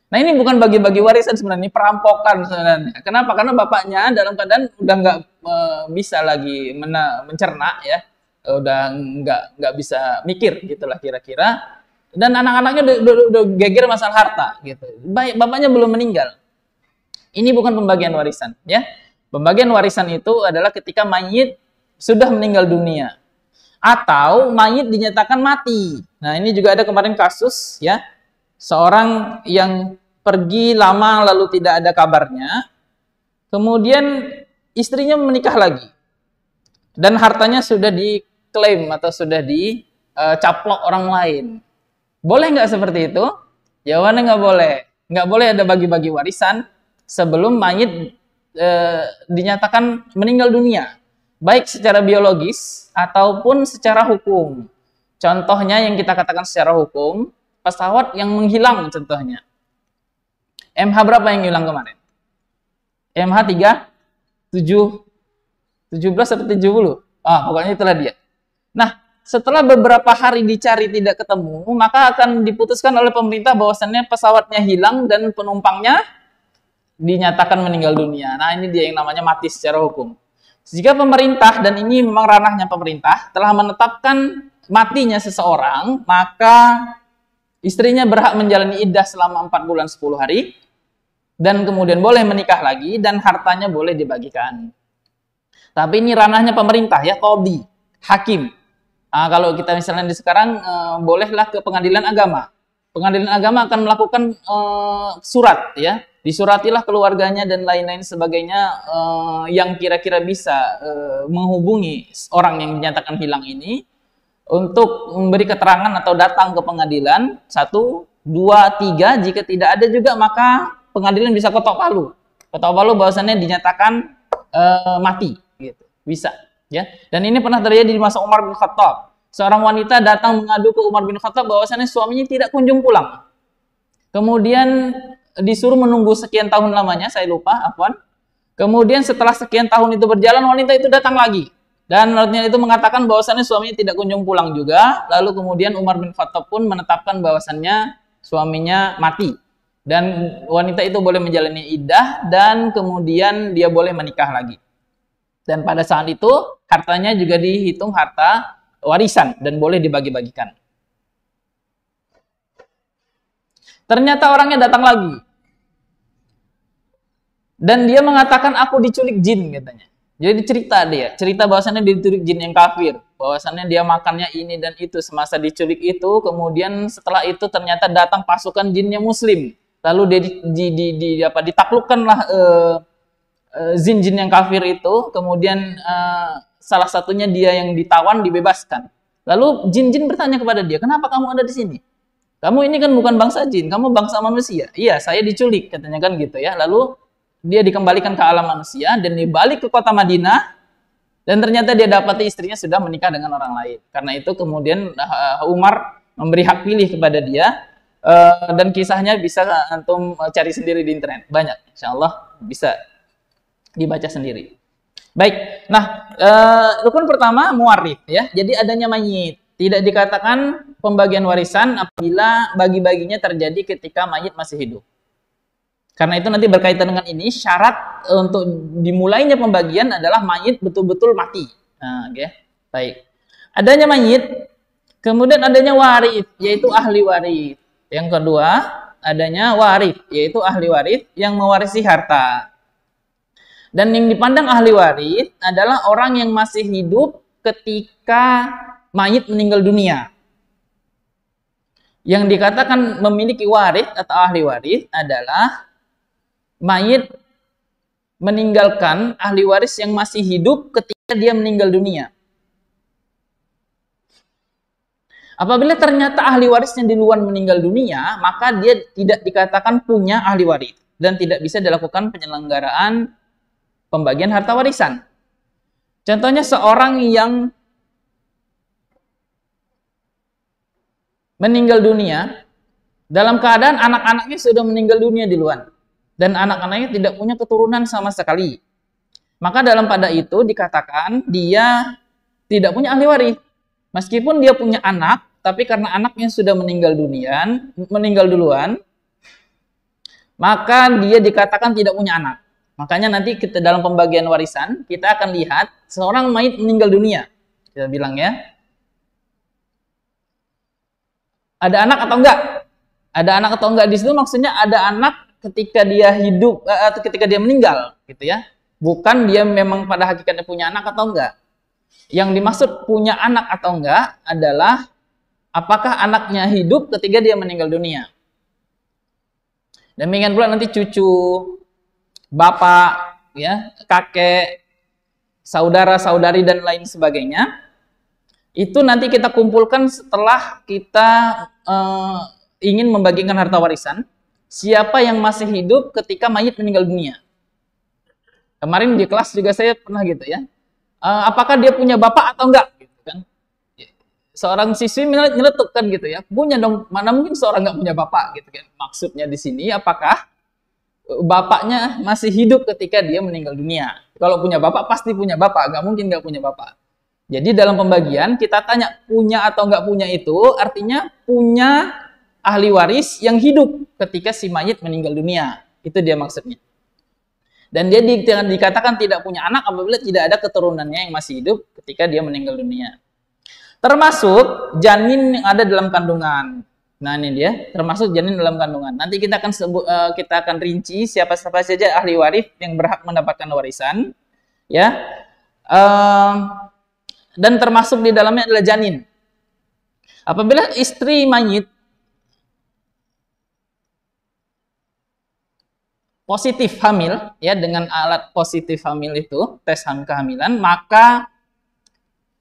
Nah ini bukan bagi-bagi warisan sebenarnya, ini perampokan sebenarnya. Kenapa? Karena bapaknya dalam keadaan udah nggak bisa lagi mencerna ya, udah nggak bisa mikir gitulah kira-kira. Dan anak-anaknya udah geger masalah harta gitu. Baik, bapaknya belum meninggal. Ini bukan pembagian warisan ya. Pembagian warisan itu adalah ketika mayit sudah meninggal dunia atau mayit dinyatakan mati. Nah, ini juga ada kemarin kasus ya. Seorang yang pergi lama lalu tidak ada kabarnya. Kemudian istrinya menikah lagi. Dan hartanya sudah diklaim atau sudah dicaplok orang lain. Boleh nggak seperti itu? Jawabannya nggak boleh. Nggak boleh ada bagi-bagi warisan sebelum mayit dinyatakan meninggal dunia, baik secara biologis ataupun secara hukum. Contohnya yang kita katakan secara hukum, pesawat yang menghilang contohnya. MH berapa yang hilang kemarin? MH 17 atau 70? Pokoknya itulah dia. Nah, setelah beberapa hari dicari tidak ketemu, maka akan diputuskan oleh pemerintah bahwasannya pesawatnya hilang dan penumpangnya dinyatakan meninggal dunia. Nah, ini dia yang namanya mati secara hukum. Jika pemerintah, dan ini memang ranahnya pemerintah, telah menetapkan matinya seseorang, maka istrinya berhak menjalani iddah selama 4 bulan 10 hari, dan kemudian boleh menikah lagi, dan hartanya boleh dibagikan. Tapi ini ranahnya pemerintah ya, qadhi, hakim. Nah, kalau kita misalnya di sekarang, bolehlah ke pengadilan agama. Pengadilan agama akan melakukan surat ya, disuratilah keluarganya dan lain-lain sebagainya yang kira-kira bisa menghubungi orang yang dinyatakan hilang ini untuk memberi keterangan atau datang ke pengadilan. 1, 2, 3, jika tidak ada juga maka pengadilan bisa ketok palu. Ketok palu bahwasannya dinyatakan mati gitu. Bisa ya. Dan ini pernah terjadi di masa Umar bin Khattab. Seorang wanita datang mengadu ke Umar bin Khattab bahwasannya suaminya tidak kunjung pulang. Kemudian disuruh menunggu sekian tahun lamanya, saya lupa, afwan. Kemudian setelah sekian tahun itu berjalan, wanita itu datang lagi. Dan wanita itu mengatakan bahwasannya suaminya tidak kunjung pulang juga. Lalu kemudian Umar bin Khattab pun menetapkan bahwasannya suaminya mati. Dan wanita itu boleh menjalani iddah dan kemudian dia boleh menikah lagi. Dan pada saat itu hartanya juga dihitung harta warisan dan boleh dibagi-bagikan. Ternyata orangnya datang lagi. Dan dia mengatakan aku diculik jin katanya. Jadi cerita bahwasannya diculik jin yang kafir, bahwasannya dia makannya ini dan itu semasa diculik itu, kemudian setelah itu ternyata datang pasukan jinnya muslim. Lalu dia ditaklukkanlah jin-jin yang kafir itu, kemudian salah satunya dia yang ditawan dibebaskan. Lalu jin-jin bertanya kepada dia, kenapa kamu ada di sini? Kamu ini kan bukan bangsa jin, kamu bangsa manusia. Iya, saya diculik katanya kan gitu ya. Lalu dia dikembalikan ke alam manusia dan dibalik ke kota Madinah dan ternyata dia dapati istrinya sudah menikah dengan orang lain. Karena itu kemudian Umar memberi hak pilih kepada dia dan kisahnya bisa antum cari sendiri di internet. Banyak, insya Allah bisa dibaca sendiri. Baik, nah rukun pertama muwarith ya. Jadi adanya mayit. Tidak dikatakan pembagian warisan apabila bagi-baginya terjadi ketika mayit masih hidup. Karena itu nanti berkaitan dengan ini, syarat untuk dimulainya pembagian adalah mayit betul-betul mati. Nah, oke. Baik. Adanya mayit, kemudian adanya waris, yaitu ahli waris. Yang kedua, adanya waris, yaitu ahli waris yang mewarisi harta. Dan yang dipandang ahli waris adalah orang yang masih hidup ketika mayit meninggal dunia. Yang dikatakan memiliki waris atau ahli waris adalah mayit meninggalkan ahli waris yang masih hidup ketika dia meninggal dunia. Apabila ternyata ahli warisnya duluan meninggal dunia, maka dia tidak dikatakan punya ahli waris dan tidak bisa dilakukan penyelenggaraan pembagian harta warisan. Contohnya seorang yang meninggal dunia dalam keadaan anak-anaknya sudah meninggal dunia duluan dan anak-anaknya tidak punya keturunan sama sekali. Maka dalam pada itu dikatakan dia tidak punya ahli waris. Meskipun dia punya anak, tapi karena anaknya sudah meninggal duluan, maka dia dikatakan tidak punya anak. Makanya nanti kita dalam pembagian warisan, kita akan lihat seorang mayit meninggal dunia. Kita bilang ya, ada anak atau enggak? Ada anak atau enggak di situ maksudnya ada anak ketika dia hidup atau ketika dia meninggal, gitu ya. Bukan dia memang pada hakikatnya punya anak atau enggak. Yang dimaksud punya anak atau enggak adalah apakah anaknya hidup ketika dia meninggal dunia. Demikian pula nanti cucu, bapak, ya, kakek, saudara-saudari dan lain sebagainya. Itu nanti kita kumpulkan setelah kita ingin membagikan harta warisan. Siapa yang masih hidup ketika mayit meninggal dunia. Kemarin di kelas juga saya pernah gitu ya. Apakah dia punya bapak atau enggak? Gitu kan. Seorang siswi nyeletuk kan gitu ya. Punya dong, mana mungkin seorang enggak punya bapak gitu kan. Maksudnya di sini apakah bapaknya masih hidup ketika dia meninggal dunia? Kalau punya bapak pasti punya bapak, enggak mungkin enggak punya bapak. Jadi dalam pembagian kita tanya punya atau nggak punya itu artinya punya ahli waris yang hidup ketika si mayit meninggal dunia. Itu dia maksudnya. Dan dia dikatakan tidak punya anak apabila tidak ada keturunannya yang masih hidup ketika dia meninggal dunia. Termasuk janin yang ada dalam kandungan. Nah ini dia, termasuk janin dalam kandungan. Nanti kita akan rinci siapa-siapa saja ahli waris yang berhak mendapatkan warisan, ya. Dan termasuk di dalamnya adalah janin. Apabila istri mayit positif hamil, ya dengan alat positif hamil itu, tes kehamilan, maka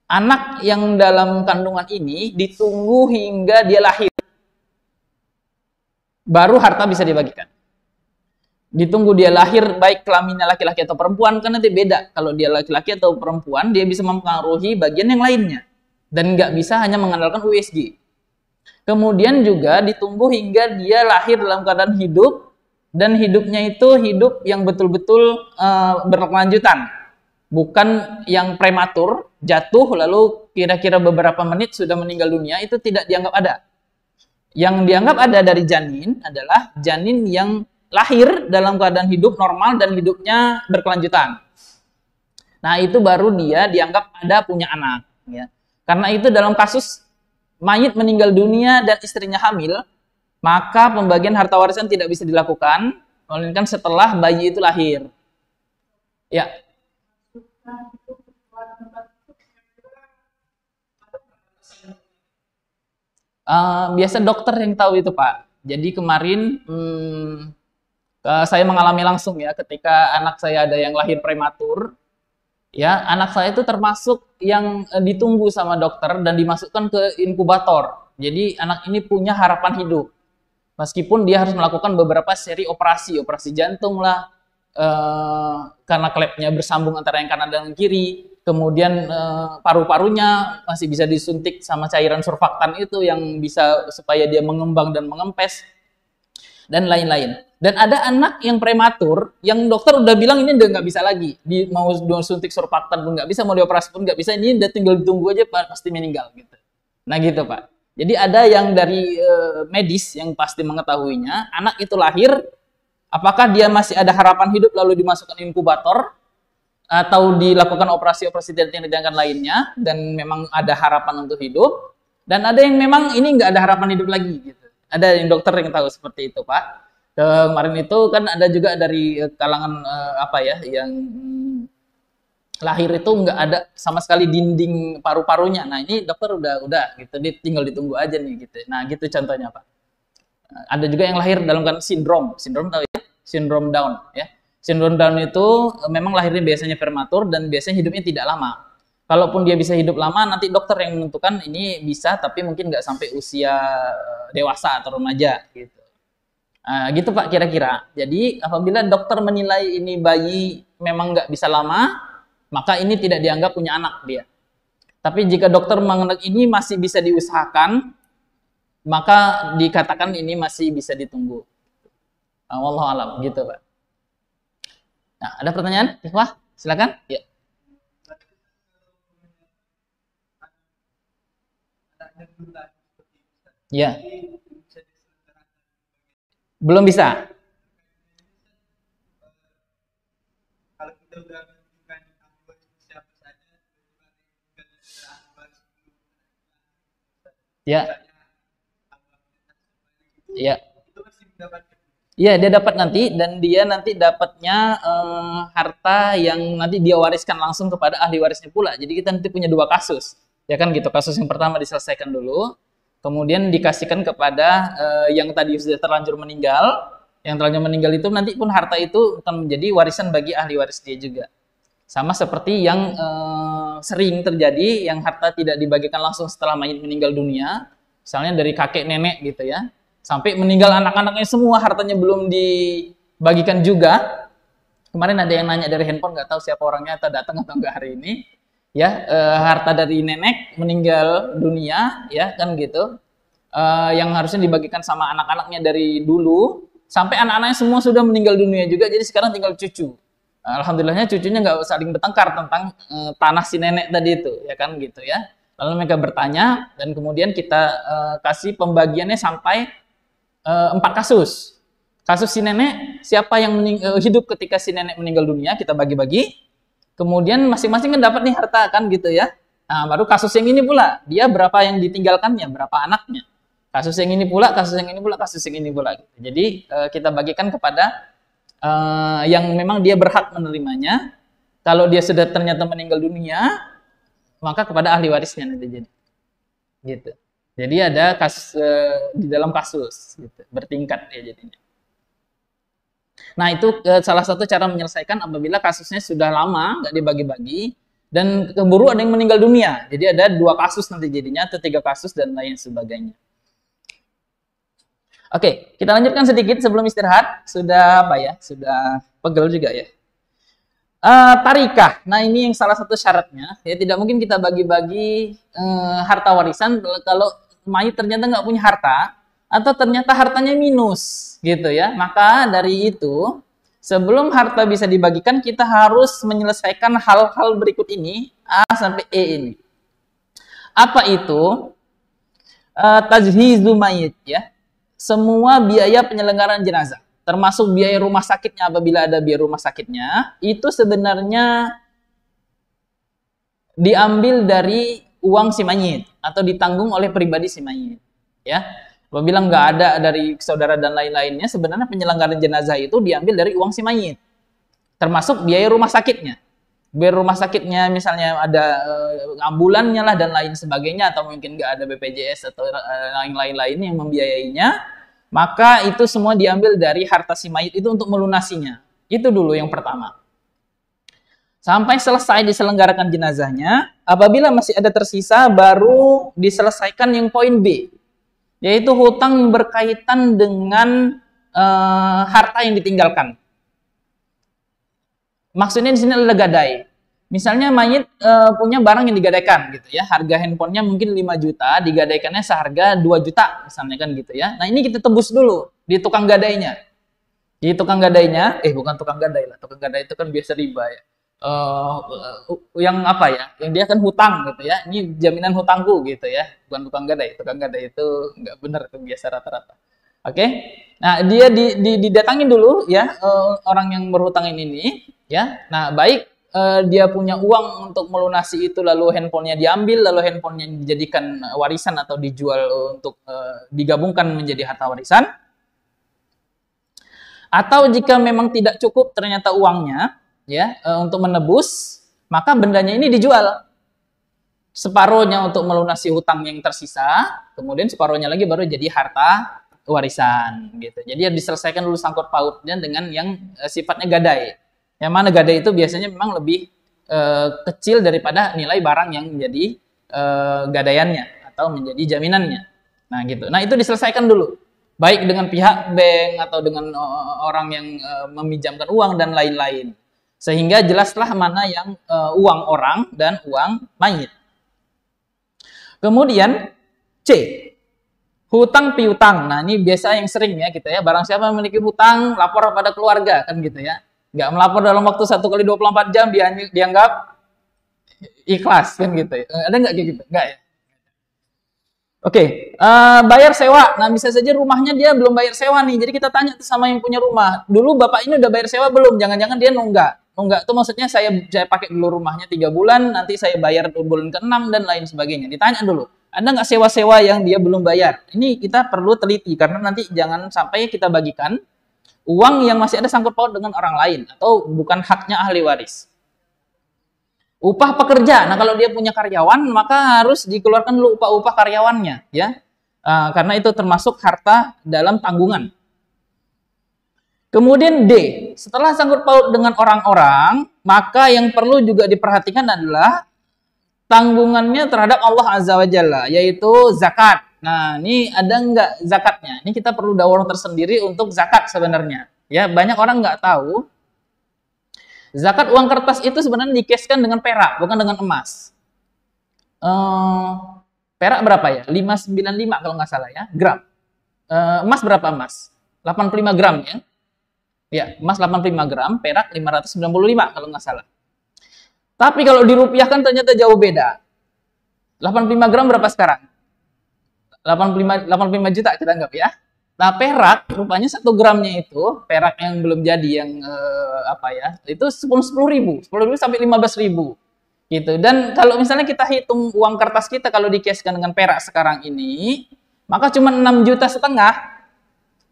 anak yang dalam kandungan ini ditunggu hingga dia lahir. Baru harta bisa dibagikan. Ditunggu dia lahir, baik kelaminnya laki-laki atau perempuan, kan nanti beda. Kalau dia laki-laki atau perempuan, dia bisa mempengaruhi bagian yang lainnya. Dan nggak bisa hanya mengandalkan USG. Kemudian juga ditunggu hingga dia lahir dalam keadaan hidup, dan hidupnya itu hidup yang betul-betul berkelanjutan. Bukan yang prematur, jatuh, lalu kira-kira beberapa menit sudah meninggal dunia, itu tidak dianggap ada. Yang dianggap ada dari janin adalah janin yang lahir dalam keadaan hidup normal dan hidupnya berkelanjutan. Nah itu baru dia dianggap ada punya anak. Ya. Karena itu dalam kasus mayit meninggal dunia dan istrinya hamil, maka pembagian harta warisan tidak bisa dilakukan, melainkan setelah bayi itu lahir. Ya. Biasa dokter yang tahu itu Pak. Jadi kemarin saya mengalami langsung ya ketika anak saya ada yang lahir prematur. Ya, anak saya itu termasuk yang ditunggu sama dokter dan dimasukkan ke inkubator. Jadi anak ini punya harapan hidup. Meskipun dia harus melakukan beberapa seri operasi jantung lah, karena klepnya bersambung antara yang kanan dan yang kiri. Kemudian paru-parunya masih bisa disuntik sama cairan surfaktan itu yang bisa supaya dia mengembang dan mengempes dan lain-lain. Dan ada anak yang prematur yang dokter udah bilang ini udah nggak bisa lagi, mau suntik surfaktan pun nggak bisa, mau dioperasi pun nggak bisa, ini udah tinggal ditunggu aja pasti meninggal gitu. Nah gitu Pak. Jadi ada yang dari medis yang pasti mengetahuinya, anak itu lahir, apakah dia masih ada harapan hidup lalu dimasukkan inkubator atau dilakukan operasi-operasi tindakan lainnya dan memang ada harapan untuk hidup, dan ada yang memang ini nggak ada harapan hidup lagi gitu. Ada yang dokter yang tahu seperti itu Pak. Kemarin itu kan ada juga dari kalangan yang lahir itu nggak ada sama sekali dinding paru-parunya. Nah ini dokter udah gitu, dia tinggal ditunggu aja nih gitu. Nah gitu contohnya Pak. Ada juga yang lahir dalam kan sindrom tahu ya, sindrom Down ya. Sindrom Down itu memang lahirnya biasanya prematur dan biasanya hidupnya tidak lama. Kalaupun dia bisa hidup lama, nanti dokter yang menentukan ini bisa, tapi mungkin nggak sampai usia dewasa atau remaja gitu. Gitu Pak kira-kira. Jadi apabila dokter menilai ini bayi memang nggak bisa lama, maka ini tidak dianggap punya anak dia. Tapi jika dokter menganggap ini masih bisa diusahakan, maka dikatakan ini masih bisa ditunggu. Wallahu a'lam gitu Pak. Nah, ada pertanyaan? Wah, silakan. Ya. Ya. Belum bisa. Ya. Ya. Iya, dia dapat nanti, dan dia nanti dapatnya harta yang nanti dia wariskan langsung kepada ahli warisnya pula. Jadi kita nanti punya dua kasus. Ya kan gitu. Kasus yang pertama diselesaikan dulu, kemudian dikasihkan kepada yang tadi sudah terlanjur meninggal. Yang terlanjur meninggal itu nanti pun harta itu akan menjadi warisan bagi ahli waris dia juga. Sama seperti yang sering terjadi, yang harta tidak dibagikan langsung setelah mayit meninggal dunia, misalnya dari kakek nenek gitu ya, sampai meninggal anak-anaknya semua hartanya belum dibagikan juga. Kemarin ada yang nanya dari handphone, nggak tahu siapa orangnya atau datang atau enggak hari ini. Ya, harta dari nenek meninggal dunia, ya kan gitu. Yang harusnya dibagikan sama anak-anaknya dari dulu, sampai anak-anaknya semua sudah meninggal dunia juga, jadi sekarang tinggal cucu. Alhamdulillahnya cucunya nggak saling bertengkar tentang tanah si nenek tadi itu, ya kan gitu ya. Lalu mereka bertanya dan kemudian kita kasih pembagiannya sampai 4 kasus. Kasus si nenek, siapa yang hidup ketika si nenek meninggal dunia, kita bagi-bagi. Kemudian masing-masing kan dapat nih harta kan gitu ya. Nah, baru kasus yang ini pula, dia berapa yang ditinggalkannya, berapa anaknya. Kasus yang ini pula, kasus yang ini pula, kasus yang ini pula. Jadi kita bagikan kepada yang memang dia berhak menerimanya. Kalau dia sudah ternyata meninggal dunia, maka kepada ahli warisnya nanti jadi. Gitu. Jadi ada kasus di dalam kasus, gitu, bertingkat ya jadinya. Nah itu salah satu cara menyelesaikan apabila kasusnya sudah lama nggak dibagi-bagi dan keburu ada yang meninggal dunia. Jadi ada 2 kasus nanti jadinya atau 3 kasus dan lain sebagainya. Oke, kita lanjutkan sedikit sebelum istirahat. Sudah apa ya? Sudah pegel juga ya. Tarikah. Nah ini yang salah satu syaratnya. Ya tidak mungkin kita bagi-bagi harta warisan kalau mayit ternyata nggak punya harta atau ternyata hartanya minus gitu ya. Maka dari itu sebelum harta bisa dibagikan kita harus menyelesaikan hal-hal berikut ini A sampai E ini. Apa itu? Tajhizu mayit ya. Semua biaya penyelenggaraan jenazah termasuk biaya rumah sakitnya apabila ada biaya rumah sakitnya itu sebenarnya diambil dari uang si mayit atau ditanggung oleh pribadi si mayit ya. Apabila nggak ada dari saudara dan lain-lainnya, sebenarnya penyelenggaraan jenazah itu diambil dari uang si mayit termasuk biaya rumah sakitnya. Biaya rumah sakitnya misalnya ada ambulannya lah dan lain sebagainya atau mungkin nggak ada BPJS atau lain-lain yang membiayainya, maka itu semua diambil dari harta si mayit itu untuk melunasinya. Itu dulu yang pertama. Sampai selesai diselenggarakan jenazahnya, apabila masih ada tersisa, baru diselesaikan yang poin B, yaitu hutang berkaitan dengan harta yang ditinggalkan. Maksudnya di sini adalah gadai. Misalnya mayit punya barang yang digadaikan gitu ya, harga handphonenya mungkin 5 juta, digadaikannya seharga 2 juta misalnya kan gitu ya. Nah ini kita tebus dulu di tukang gadainya. Di tukang gadainya, bukan tukang gadai lah, tukang gadai itu kan biasa riba ya. Yang apa ya, yang dia kan hutang gitu ya, ini jaminan hutangku gitu ya, bukan tukang gadai itu nggak benar, itu biasa rata-rata. Oke, nah dia didatangin dulu ya orang yang berhutang ini ya, nah baik dia punya uang untuk melunasi itu lalu handphonenya diambil, lalu handphonenya dijadikan warisan atau dijual untuk digabungkan menjadi harta warisan, atau jika memang tidak cukup ternyata uangnya ya untuk menebus, maka bendanya ini dijual. Separuhnya untuk melunasi hutang yang tersisa, kemudian separuhnya lagi baru jadi harta warisan gitu. Jadi diselesaikan dulu sangkut pautnya dengan yang sifatnya gadai. Yang mana gadai itu biasanya memang lebih kecil daripada nilai barang yang menjadi gadaiannya atau menjadi jaminannya. Nah gitu. Nah itu diselesaikan dulu. Baik dengan pihak bank atau dengan orang yang meminjamkan uang dan lain-lain. Sehingga jelaslah mana yang uang orang dan uang mayit. Kemudian C, hutang piutang. Nah ini biasa yang sering ya kita ya. Barang siapa memiliki hutang, lapor pada keluarga kan gitu ya. Nggak melapor dalam waktu 1 kali 24 jam dianggap ikhlas kan gitu. Ada nggak kayak gitu? Nggak ya. Oke, bayar sewa. Nah bisa saja rumahnya dia belum bayar sewa nih. Jadi kita tanya sama yang punya rumah. Dulu bapak ini udah bayar sewa belum? Jangan-jangan dia nunggak. Nunggak itu maksudnya saya pakai dulu rumahnya 3 bulan, nanti saya bayar bulan ke-6 dan lain sebagainya. Ditanya dulu, ada nggak sewa-sewa yang dia belum bayar? Ini kita perlu teliti karena nanti jangan sampai kita bagikan uang yang masih ada sangkut paut dengan orang lain atau bukan haknya ahli waris. Upah pekerja. Nah kalau dia punya karyawan maka harus dikeluarkan dulu upah-upah karyawannya ya. Karena itu termasuk harta dalam tanggungan. Kemudian D, setelah sangkut paut dengan orang-orang, maka yang perlu juga diperhatikan adalah tanggungannya terhadap Allah Azza wa Jalla, yaitu zakat. Nah, ini ada nggak zakatnya? Ini kita perlu daurah tersendiri untuk zakat sebenarnya. Ya, banyak orang nggak tahu. Zakat uang kertas itu sebenarnya dikeskan dengan perak, bukan dengan emas. Perak berapa ya? 595 kalau nggak salah ya, gram. Emas berapa emas? 85 gram ya. Ya, emas 85 gram, perak 595 kalau nggak salah. Tapi kalau dirupiahkan ternyata jauh beda. 85 gram berapa sekarang? 85 juta kita anggap ya. Nah, perak rupanya 1 gramnya itu, perak yang belum jadi yang apa ya, itu 10.000 sampai 15.000 gitu. Dan kalau misalnya kita hitung uang kertas kita kalau dikeskan dengan perak sekarang ini, maka cuma 6,5 juta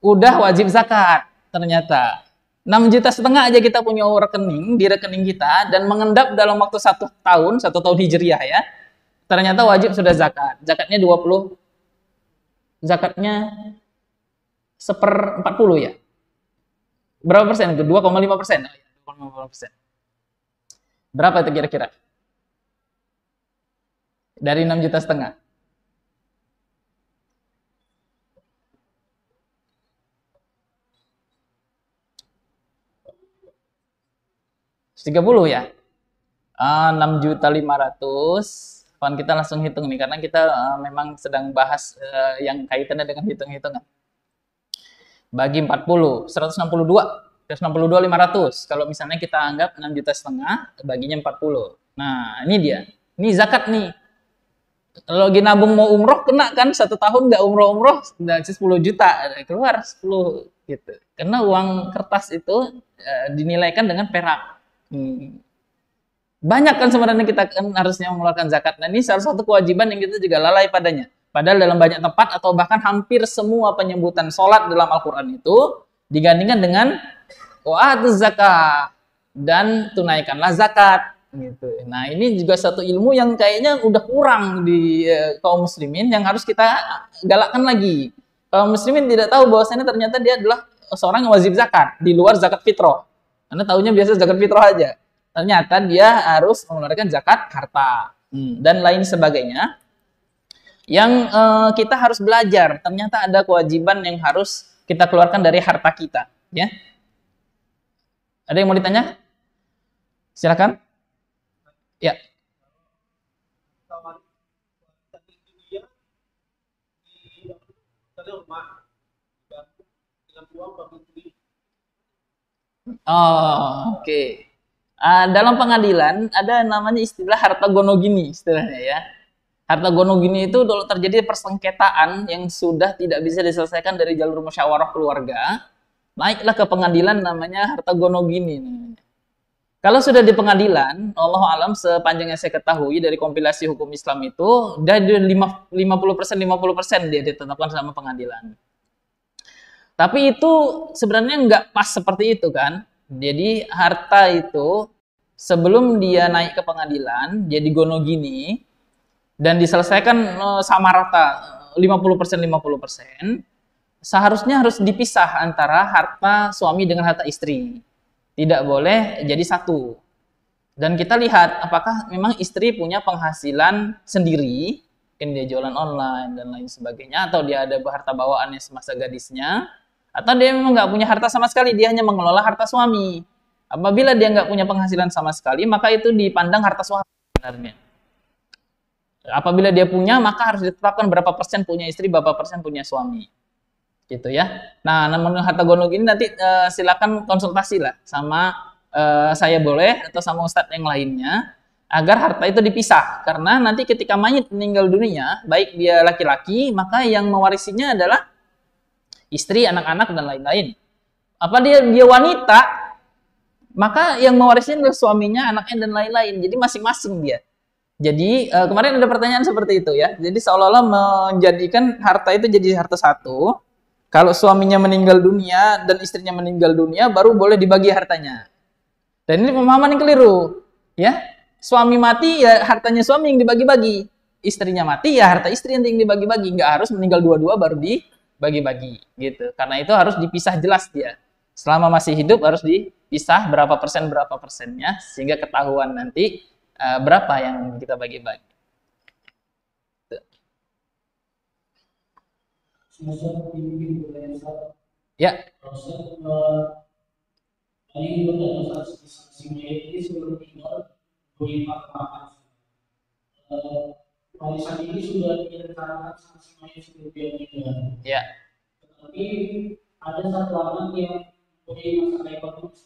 udah wajib zakat ternyata. 6,5 juta aja kita punya rekening di rekening kita dan mengendap dalam waktu 1 tahun, 1 tahun hijriah ya. Ternyata wajib sudah zakat. Zakatnya 20, zakatnya 1/40 ya. Berapa persen itu? 2,5%. 2,5%. Berapa itu kira-kira? Dari 6,5 juta. 30 ya. 6.500.000. Kawan kita langsung hitung nih karena kita memang sedang bahas yang kaitannya dengan hitung-hitungan. Bagi 40, 162 kalau misalnya kita anggap 6,5 juta baginya 40. Nah, ini dia. Ini zakat nih. Kalau lagi nabung mau umroh kena kan 1 tahun nggak umroh udah 10 juta keluar 10 gitu. Karena uang kertas itu dinilaikan dengan perak. Banyak kan sebenarnya kita kan harusnya mengeluarkan zakat. Nah, ini salah satu kewajiban yang kita juga lalai padanya. Padahal dalam banyak tempat atau bahkan hampir semua penyebutan sholat dalam Al-Quran itu digandingkan dengan wa'atuz zakat dan tunaikanlah zakat gitu. Nah, ini juga satu ilmu yang kayaknya udah kurang di kaum muslimin yang harus kita galakkan lagi. Kaum muslimin tidak tahu bahwasanya ternyata dia adalah seorang yang wajib zakat di luar zakat fitrah. Karena tahunya biasa zakat fitrah aja. Ternyata dia harus mengeluarkan zakat harta dan lain sebagainya. Yang kita harus belajar. Ternyata ada kewajiban yang harus kita keluarkan dari harta kita. Ya, ada yang mau ditanya? Silakan. Ya. Oh, oke. Dalam pengadilan ada namanya istilah harta gonogini istilahnya ya. Harta gonogini itu kalau terjadi persengketaan yang sudah tidak bisa diselesaikan dari jalur musyawarah keluarga, naiklah ke pengadilan namanya harta gonogini. Kalau sudah di pengadilan, Allah alam sepanjang yang saya ketahui dari kompilasi hukum Islam itu, dari 50% dia ditetapkan sama pengadilan. Tapi itu sebenarnya nggak pas seperti itu kan. Jadi harta itu sebelum dia naik ke pengadilan, dia digonogini dan diselesaikan sama rata 50%, seharusnya harus dipisah antara harta suami dengan harta istri. Tidak boleh jadi satu. Dan kita lihat apakah memang istri punya penghasilan sendiri, mungkin dia jualan online dan lain sebagainya, atau dia ada harta bawaannya semasa gadisnya, atau dia memang nggak punya harta sama sekali, dia hanya mengelola harta suami. Apabila dia nggak punya penghasilan sama sekali, maka itu dipandang harta suami sebenarnya. Apabila dia punya, maka harus ditetapkan berapa persen punya istri, berapa persen punya suami. Gitu ya. Nah, namun harta gonogini nanti silakan konsultasi lah sama saya boleh atau sama ustadz yang lainnya agar harta itu dipisah karena nanti ketika mayit meninggal dunia, baik dia laki-laki, maka yang mewarisinya adalah istri, anak-anak dan lain-lain. Apa dia wanita, maka yang mewarisinya adalah suaminya, anaknya dan lain-lain. Jadi masing-masing dia. Jadi kemarin ada pertanyaan seperti itu ya. Jadi seolah-olah menjadikan harta itu jadi harta satu. Kalau suaminya meninggal dunia dan istrinya meninggal dunia, baru boleh dibagi hartanya. Dan ini pemahaman yang keliru. Ya, suami mati ya hartanya suami yang dibagi-bagi. Istrinya mati ya harta istri yang dibagi-bagi. Nggak harus meninggal dua-dua baru dibagi-bagi. Gitu. Karena itu harus dipisah jelas dia. Selama masih hidup harus dipisah berapa persennya sehingga ketahuan nanti berapa yang kita bagi-bagi. Ya. Warisan ini sudah direncanakan sanksi sebelum dia meninggal. Ya. Tetapi ada satu anak yang Jadi masalah ekonomi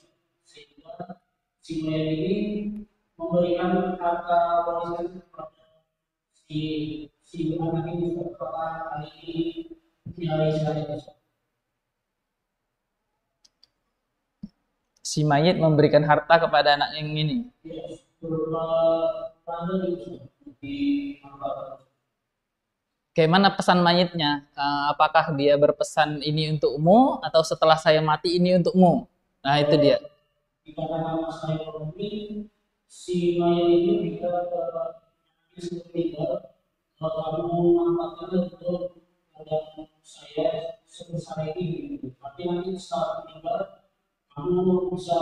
sehingga si mayat ini memberikan harta warisan kepada si anak ini apakah hal ini nilai saya. Si mayit memberikan harta kepada anak yang ini. Bagaimana pesan mayitnya? Apakah dia berpesan ini untukmu atau setelah saya mati ini untukmu? Nah itu dia. Dikatakan masalah ekonomi, si mayit ini bisa meninggal kalau kamu mengatakan untuk saya sebesar ini, tapi nanti saat meninggal kamu bisa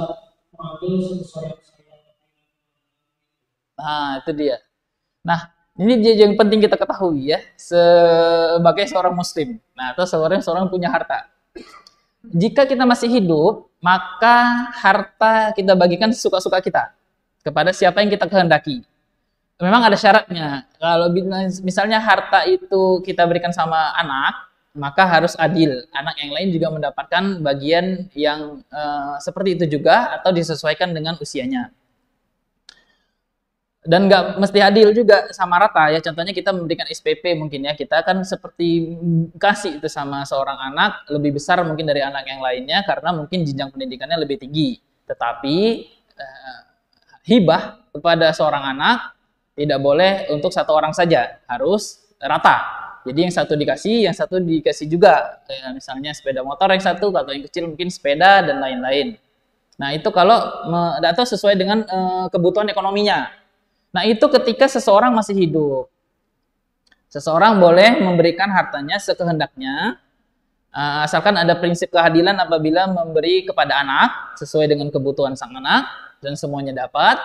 mengambil sesuai yang saya. Nah, itu dia. Nah, ini dia yang penting kita ketahui ya, sebagai seorang muslim. Nah, atau seorang punya harta. Jika kita masih hidup, maka harta kita bagikan sesuka-suka kita kepada siapa yang kita kehendaki. Memang ada syaratnya. Kalau misalnya harta itu kita berikan sama anak, maka harus adil. Anak yang lain juga mendapatkan bagian yang seperti itu juga atau disesuaikan dengan usianya. Dan nggak mesti adil juga sama rata ya. Contohnya kita memberikan SPP mungkin ya. Kita kan seperti kasih itu sama seorang anak lebih besar mungkin dari anak yang lainnya karena mungkin jenjang pendidikannya lebih tinggi. Tetapi hibah kepada seorang anak tidak boleh untuk satu orang saja. Harus rata. Jadi yang satu dikasih juga. Kayak misalnya sepeda motor yang satu, atau yang kecil mungkin sepeda dan lain-lain. Nah itu kalau atau sesuai dengan kebutuhan ekonominya. Nah itu ketika seseorang masih hidup. Seseorang boleh memberikan hartanya sekehendaknya, asalkan ada prinsip keadilan apabila memberi kepada anak sesuai dengan kebutuhan sang anak dan semuanya dapat.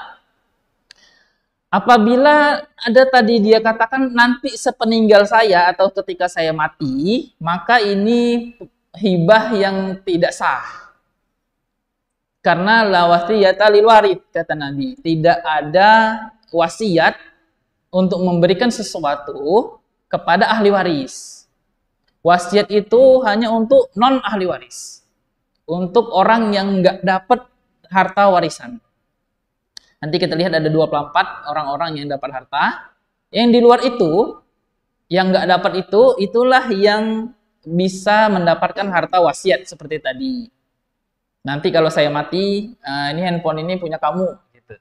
Apabila ada tadi dia katakan nanti sepeninggal saya atau ketika saya mati, maka ini hibah yang tidak sah. Karena la wasiyata lil warith, kata Nabi. Tidak ada wasiat untuk memberikan sesuatu kepada ahli waris. Wasiat itu hanya untuk non ahli waris. Untuk orang yang nggak dapat harta warisan. Nanti kita lihat ada 24 orang-orang yang dapat harta. Yang di luar itu, yang nggak dapat itu, itulah yang bisa mendapatkan harta wasiat seperti tadi. Nanti kalau saya mati, ini handphone ini punya kamu. Gitu.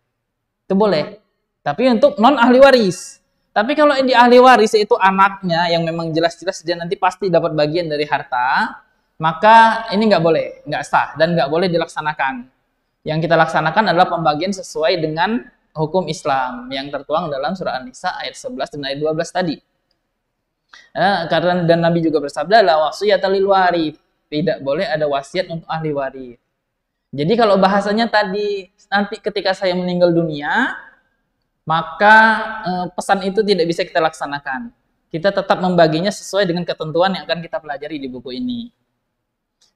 Itu boleh. Tapi untuk non ahli waris. Tapi kalau yang di ahli waris itu anaknya yang memang jelas-jelas dia nanti pasti dapat bagian dari harta, maka ini nggak boleh, nggak sah dan nggak boleh dilaksanakan. Yang kita laksanakan adalah pembagian sesuai dengan hukum Islam yang tertuang dalam surah An-Nisa ayat 11 dan ayat 12 tadi. Karena dan Nabi juga bersabda la wasiyata lil warith, tidak boleh ada wasiat untuk ahli waris. Jadi kalau bahasanya tadi nanti ketika saya meninggal dunia, maka pesan itu tidak bisa kita laksanakan. Kita tetap membaginya sesuai dengan ketentuan yang akan kita pelajari di buku ini.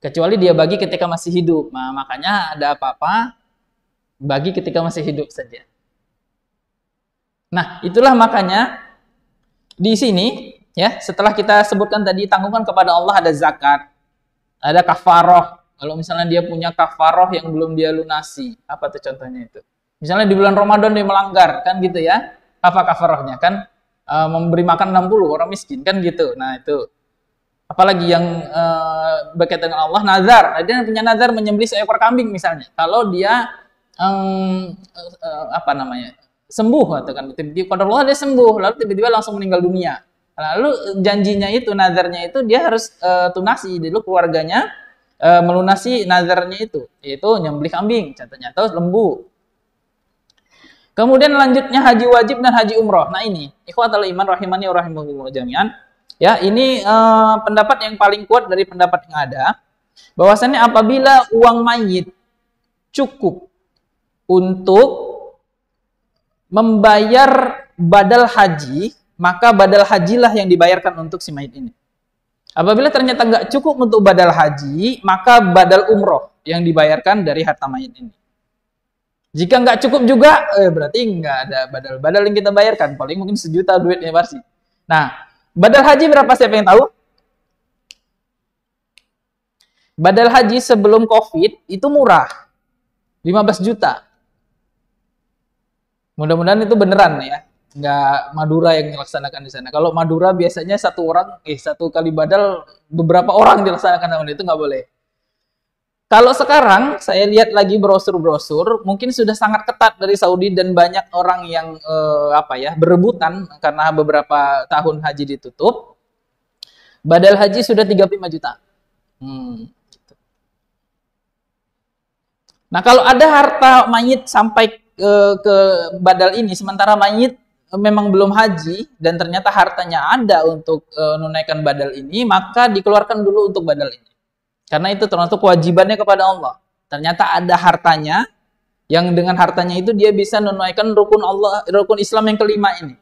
Kecuali dia bagi ketika masih hidup. Nah, makanya ada apa-apa, bagi ketika masih hidup saja. Nah, itulah makanya di sini, ya, setelah kita sebutkan tadi tanggungan kepada Allah ada zakat, ada kafaroh. Kalau misalnya dia punya kafaroh yang belum dia lunasi, apa tuh contohnya itu? Misalnya di bulan Ramadan dia melanggar, kan gitu ya? Apa kafarohnya? Kan memberi makan 60 orang miskin, kan gitu. Nah, itu. Apalagi yang berkaitan dengan Allah, nazar. Dia punya nazar menyembelih seekor kambing misalnya. Kalau dia sembuh atau kan tiba-tiba pada Allah dia sembuh, lalu tiba-tiba langsung meninggal dunia. Lalu janjinya itu, nazarnya itu dia harus tunasi dulu keluarganya, melunasi nazarnya itu, yaitu nyembelih kambing contohnya atau lembu. Kemudian lanjutnya haji wajib dan haji umroh. Nah ini, ikhwatul iman rahimani wa rahimakumullah jami'an. Ya, ini pendapat yang paling kuat dari pendapat yang ada, bahwasannya apabila uang mayit cukup untuk membayar badal haji, maka badal hajilah yang dibayarkan untuk si mayit ini. Apabila ternyata nggak cukup untuk badal haji, maka badal umroh yang dibayarkan dari harta mayit ini. Jika nggak cukup juga, berarti nggak ada badal-badal yang kita bayarkan. Paling mungkin 1 juta duitnya pasti. Nah, badal haji berapa, siapa yang tahu? Badal haji sebelum COVID itu murah, 15 juta. Mudah-mudahan itu beneran ya, nggak Madura yang dilaksanakan di sana. Kalau Madura biasanya satu kali badal beberapa orang dilaksanakan, itu nggak boleh. Kalau sekarang saya lihat lagi brosur-brosur, mungkin sudah sangat ketat dari Saudi dan banyak orang yang berebutan karena beberapa tahun haji ditutup. Badal haji sudah 35 juta. Nah, kalau ada harta mayit sampai ke badal ini, sementara mayit memang belum haji dan ternyata hartanya ada untuk menunaikan badal ini, maka dikeluarkan dulu untuk badal ini. Karena itu termasuk kewajibannya kepada Allah. Ternyata ada hartanya, yang dengan hartanya itu dia bisa menunaikan rukun Islam yang kelima ini.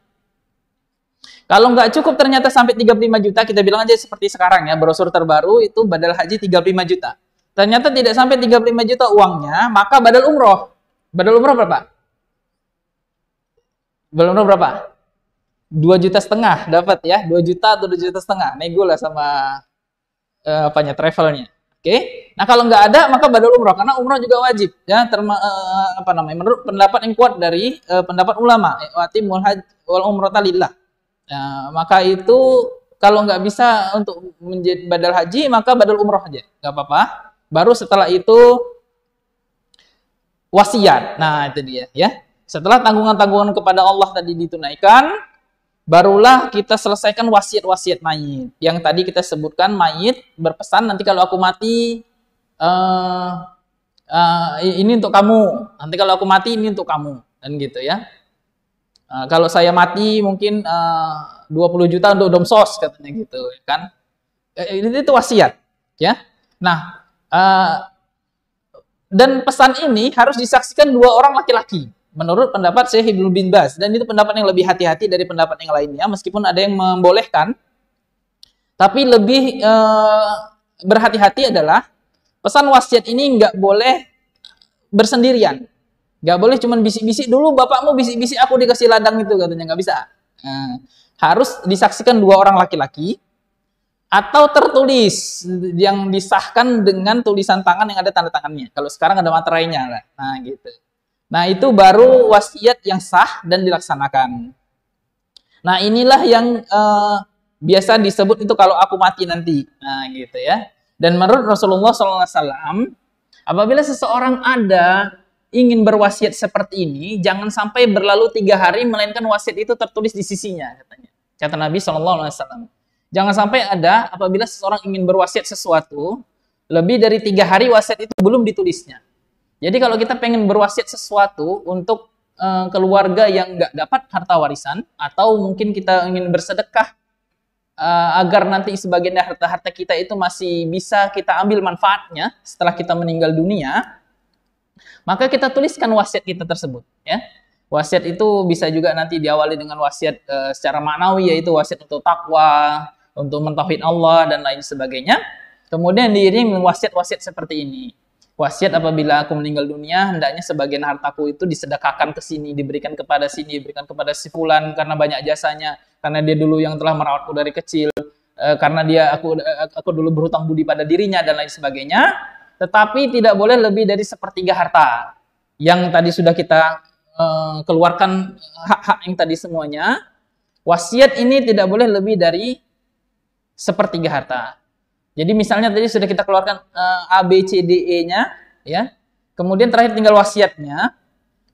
Kalau nggak cukup ternyata sampai 35 juta, kita bilang aja seperti sekarang ya, brosur terbaru itu badal haji 35 juta. Ternyata tidak sampai 35 juta uangnya, maka badal umroh. Badal umroh berapa? Badal umroh berapa? 2,5 juta dapat ya, 2 juta atau 2,5 juta. Nego lah sama travelnya. Oke. Nah, kalau nggak ada maka badal umroh, karena umroh juga wajib ya, menurut pendapat yang kuat dari pendapat ulama, watimul hajj wal umrata lillah. Maka itu kalau nggak bisa untuk menjadi badal haji, maka badal umroh aja, nggak apa-apa. Baru setelah itu wasiat. Nah, itu dia ya. Setelah tanggungan-tanggungan kepada Allah tadi ditunaikan, barulah kita selesaikan wasiat-wasiat mayit. Yang tadi kita sebutkan, mayit berpesan, nanti kalau aku mati ini untuk kamu. Nanti kalau aku mati ini untuk kamu, dan gitu ya. Kalau saya mati mungkin 20 juta untuk domsos katanya gitu kan. Itu wasiat ya. Nah, dan pesan ini harus disaksikan 2 orang laki-laki menurut pendapat Syekh Ibnu bin Baz, dan itu pendapat yang lebih hati-hati dari pendapat yang lainnya, meskipun ada yang membolehkan, tapi lebih berhati-hati adalah pesan wasiat ini nggak boleh bersendirian. Nggak boleh cuman bisik-bisik, dulu bapakmu bisik-bisik aku dikasih ladang itu, katanya nggak bisa. Harus disaksikan 2 orang laki-laki atau tertulis yang disahkan dengan tulisan tangan yang ada tanda tangannya. Kalau sekarang ada materainya lah. Nah, gitu. Nah, itu baru wasiat yang sah dan dilaksanakan. Nah, inilah yang biasa disebut itu kalau aku mati nanti. Nah, gitu ya. Dan menurut Rasulullah SAW, apabila seseorang ingin berwasiat seperti ini, jangan sampai berlalu 3 hari melainkan wasiat itu tertulis di sisinya, katanya. Kata Nabi SAW. Jangan sampai apabila seseorang ingin berwasiat sesuatu, lebih dari 3 hari wasiat itu belum ditulisnya. Jadi kalau kita pengen berwasiat sesuatu untuk keluarga yang nggak dapat harta warisan, atau mungkin kita ingin bersedekah agar nanti sebagian harta-harta kita itu masih bisa kita ambil manfaatnya setelah kita meninggal dunia, maka kita tuliskan wasiat kita tersebut. Ya. Wasiat itu bisa juga nanti diawali dengan wasiat secara maknawi, yaitu wasiat untuk takwa, untuk mentauhid Allah dan lain sebagainya. Kemudian diiringi dengan wasiat-wasiat seperti ini. Wasiat apabila aku meninggal dunia, hendaknya sebagian hartaku itu disedekahkan ke sini, diberikan kepada sini, diberikan kepada si fulan karena banyak jasanya, karena dia dulu yang telah merawatku dari kecil, karena aku dulu berhutang budi pada dirinya dan lain sebagainya. Tetapi tidak boleh lebih dari 1/3 harta. Yang tadi sudah kita keluarkan hak-hak yang tadi semuanya. Wasiat ini tidak boleh lebih dari 1/3 harta. Jadi misalnya tadi sudah kita keluarkan A, B, C, D, E-nya, ya. Kemudian terakhir tinggal wasiatnya.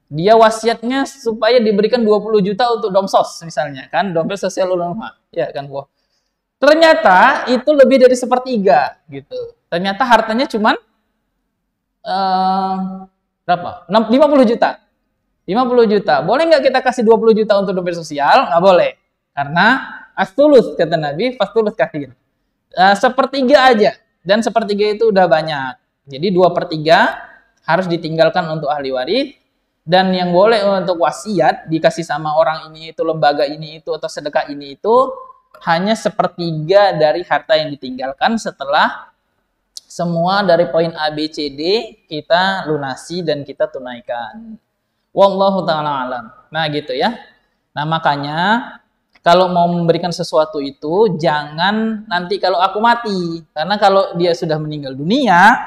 Dia wasiatnya supaya diberikan 20 juta untuk domsos misalnya, kan, dompet sosial ulama, ya kan, wah. Ternyata itu lebih dari 1/3 gitu. Ternyata hartanya cuman berapa? 50 juta. 50 juta. Boleh nggak kita kasih 20 juta untuk dompet sosial? Nggak boleh. Karena as-sulus, kata Nabi, fas-sulus kathir. 1/3 aja, dan 1/3 itu udah banyak. Jadi 2/3 harus ditinggalkan untuk ahli waris, dan yang boleh untuk wasiat dikasih sama orang ini itu, lembaga ini itu, atau sedekah ini itu hanya 1/3 dari harta yang ditinggalkan setelah semua dari poin A, B, C, D kita lunasi dan kita tunaikan. Wallahu ta'ala alam. Nah, gitu ya. Nah, makanya kalau mau memberikan sesuatu itu jangan nanti kalau aku mati. Karena kalau dia sudah meninggal dunia,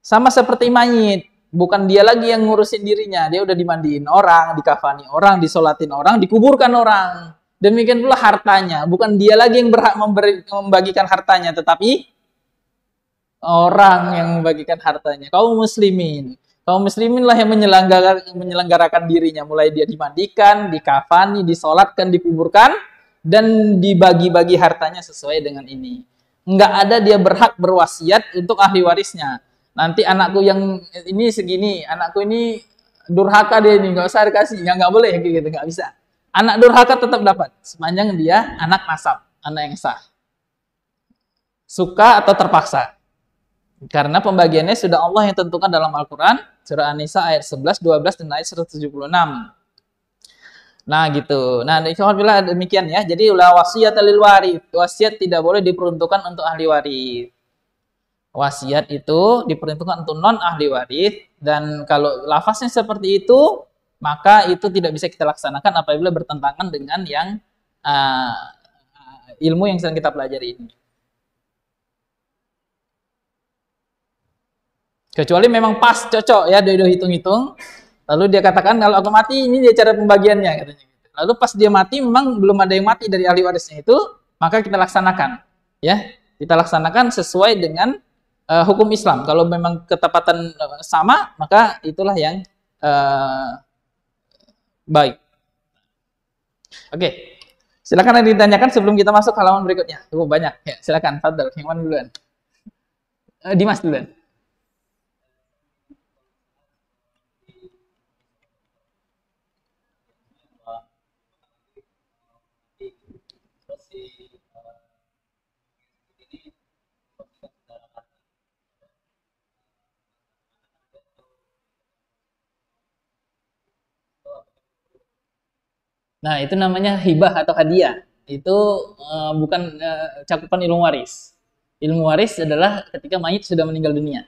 sama seperti mayit. Bukan dia lagi yang ngurusin dirinya. Dia udah dimandiin orang, dikafani orang, disolatin orang, dikuburkan orang. Demikian pula hartanya. Bukan dia lagi yang berhak membagikan hartanya, tetapi orang yang membagikan hartanya. Kaum muslimin. Kaum muslimin lah yang menyelenggarakan dirinya. Mulai dia dimandikan, dikafani, disolatkan, dikuburkan, dan dibagi-bagi hartanya sesuai dengan ini. Enggak ada dia berhak berwasiat untuk ahli warisnya. Nanti anakku yang ini segini, anakku ini durhaka dia ini, nggak usah dikasih. Ya nggak boleh kayak gitu, nggak bisa. Anak durhaka tetap dapat, sepanjang dia anak nasab, anak yang sah. Suka atau terpaksa. Karena pembagiannya sudah Allah yang tentukan dalam Al-Quran, surah An-Nisa ayat 11, 12, dan ayat 176. Nah gitu. Nah insyaallah demikian ya. Jadi ulah wasiat lil waris. Wasiat tidak boleh diperuntukkan untuk ahli waris. Wasiat itu diperuntukkan untuk non ahli waris, dan kalau lafaznya seperti itu, maka itu tidak bisa kita laksanakan apabila bertentangan dengan yang ilmu yang sedang kita pelajari ini. Kecuali memang pas cocok ya, dia hitung-hitung, lalu dia katakan kalau aku mati ini dia cara pembagiannya katanya. Lalu pas dia mati memang belum ada yang mati dari ahli warisnya itu, maka kita laksanakan ya. Kita laksanakan sesuai dengan hukum Islam. Kalau memang ketepatan sama, maka itulah yang baik. Oke. Silakan yang ditanyakan sebelum kita masuk halaman berikutnya. Banyak. Ya, silakan. Fadl, yang mana duluan? Dimas duluan. Nah, itu namanya hibah atau hadiah. Itu bukan cakupan ilmu waris. Ilmu waris adalah ketika mayit sudah meninggal dunia.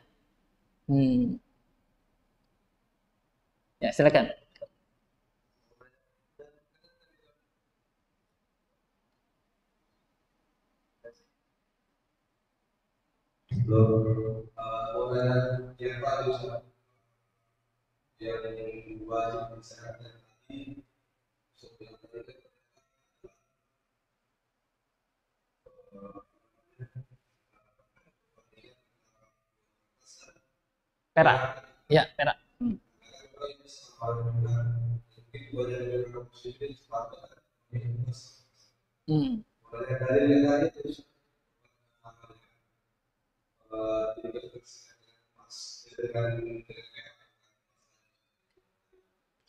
Ya, silakan. Perak. Ya, perak.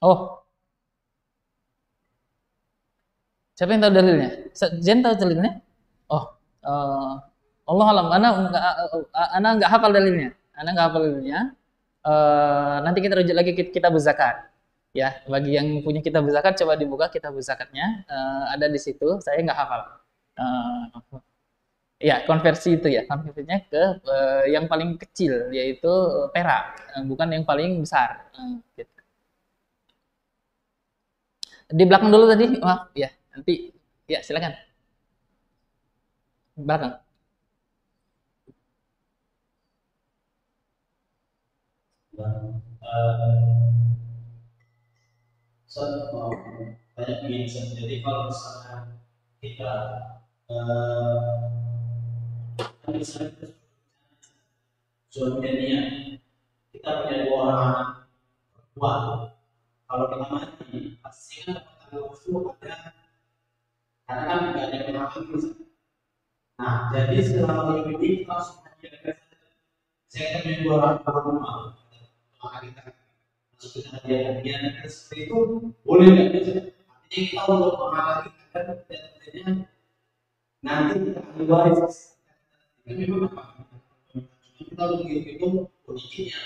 Oh, siapa yang tahu dalilnya? Jen tahu dalilnya? Oh, Allah alam. Ana nggak hafal dalilnya. Ana nggak hafal dalilnya. Nanti kita rujuk lagi kitab zakat. Ya, bagi yang punya kitab zakat coba dibuka kitab zakatnya. Ada di situ. Saya nggak hafal. Ya, konversi itu ya. Konversinya ke yang paling kecil, yaitu perak, bukan yang paling besar. Gitu. Di belakang dulu tadi, maaf ya. Nanti ya silakan. Belakang. Banyak begini, jadi kalau misalnya kita misalnya suaminya dia, kita punya dua orang anak tua, kalau kita mati pasti kan tanggung jawab ada, karena kan nggak ada yang menghakimi. Nah, jadi selama hidup ini kita harus menjaga. Saya punya dua orang rumah, maka kita masuk ke hadiah dan seperti itu boleh nggak? Artinya kita untuk menghalangi dan tentunya nanti kita akan waris. Itu memang apa? Kita untuk itu posisinya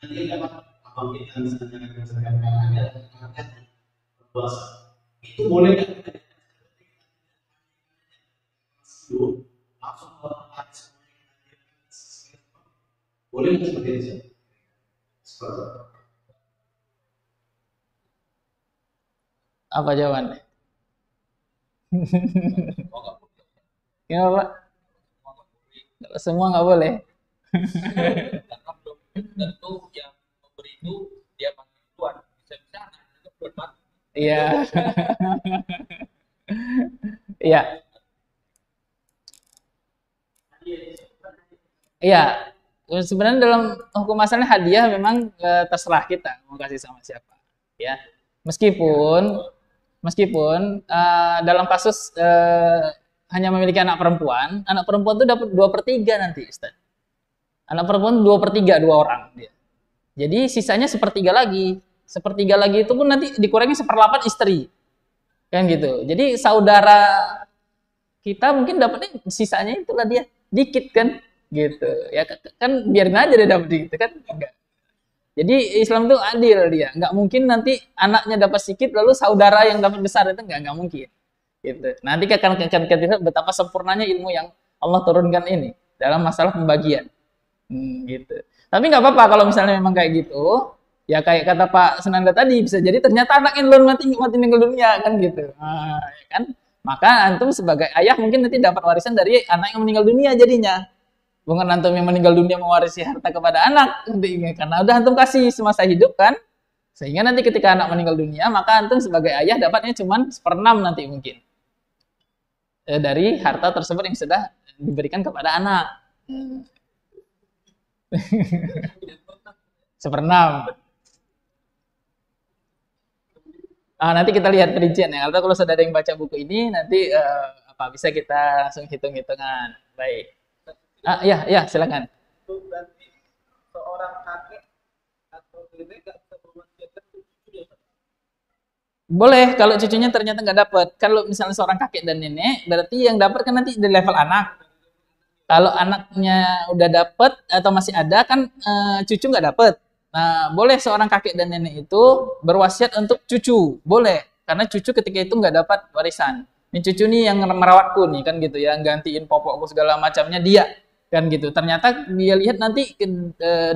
nanti dapat apa kita misalnya ada berpuasa itu boleh nggak? Langsung boleh nggak seperti itu? Apa jawabannya? Oh, nggak boleh. Gimana Pak? Semua nggak boleh. Kalau semua nggak boleh. Karena belum tentu yang memberi itu dia mati duluan. Bisa-bisa anaknya juga belum mati. Iya. Iya. Iya. Sebenarnya dalam hukum asalnya hadiah memang terserah kita mau kasih sama siapa. Ya. Meskipun meskipun dalam kasus hanya memiliki anak perempuan itu dapat 2/3 nanti, Ustaz. Anak perempuan 2/3 dua orang dia. Jadi sisanya sepertiga lagi. Sepertiga lagi itu pun nanti dikurangi 1/8 istri. Kan gitu. Jadi saudara kita mungkin dapatnya sisanya itulah dia dikit kan gitu. Ya kan biarin aja dia dapat gitu kan. Enggak. Jadi Islam itu adil dia. Enggak mungkin nanti anaknya dapat sedikit lalu saudara yang dapat besar itu enggak mungkin. Gitu. Nanti akan kita betapa sempurnanya ilmu yang Allah turunkan ini dalam masalah pembagian. Gitu. Tapi nggak apa-apa kalau misalnya memang kayak gitu, ya kayak kata Pak Senanda tadi bisa jadi ternyata anaknya duluan mati meninggal dunia kan gitu. Nah, ya kan? Maka antum sebagai ayah mungkin nanti dapat warisan dari anak yang meninggal dunia jadinya. Bukan antum yang meninggal dunia mewarisi harta kepada anak, karena udah antum kasih semasa hidup kan. Sehingga nanti ketika anak meninggal dunia, maka antum sebagai ayah dapatnya cuma 1/6 nanti mungkin. Dari harta tersebut yang sudah diberikan kepada anak. 1/6. Nanti kita lihat perinciannya. Kalau sudah ada yang baca buku ini, nanti bisa kita langsung hitung-hitungan. Baik. Ya, silakan. Berarti seorang kakek atau nenek nggak bisa berwasiat cucu dia. Boleh kalau cucunya ternyata nggak dapat. Kalau misalnya seorang kakek dan nenek, berarti yang dapat kan nanti di level anak. Kalau anaknya udah dapat atau masih ada kan cucu nggak dapat. Nah, boleh seorang kakek dan nenek itu berwasiat untuk cucu, boleh. Karena cucu ketika itu nggak dapat warisan. Ini cucu nih yang merawatku nih kan gitu ya, gantiin popokku segala macamnya dia kan gitu. Ternyata dia lihat nanti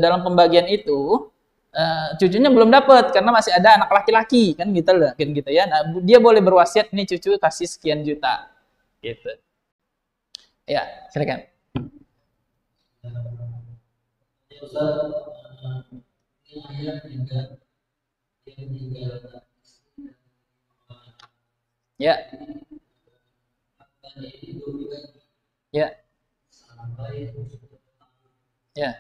dalam pembagian itu cucunya belum dapat karena masih ada anak laki-laki kan gitu ya. Nah, dia boleh berwasiat nih cucu kasih sekian juta gitu. Ya, silakan. Ya. Ya. Ya.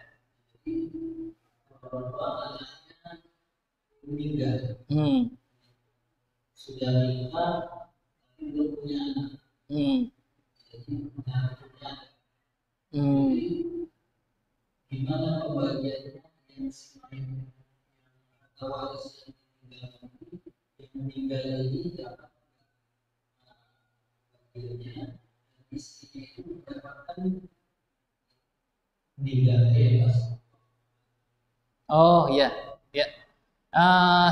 Sudah nikah, belum punya anak. Gimana pembagiannya yang waris yang meninggal ini dapat bagiannya istri itu mendapatkan meninggal bebas. Oh iya, ya.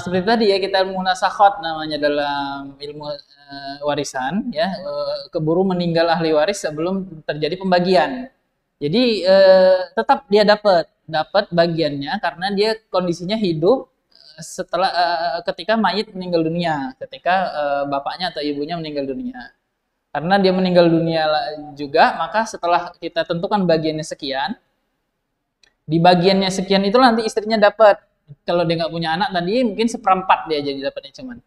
Seperti tadi ya kita munasakhat namanya dalam ilmu warisan ya, keburu meninggal ahli waris sebelum terjadi pembagian. Jadi tetap dia dapat bagiannya karena dia kondisinya hidup setelah ketika mayit meninggal dunia, ketika bapaknya atau ibunya meninggal dunia. Karena dia meninggal dunia juga, maka setelah kita tentukan bagiannya sekian, di bagiannya sekian itu nanti istrinya dapat. Kalau dia nggak punya anak tadi mungkin 1/4 dia jadi dapatnya cuman.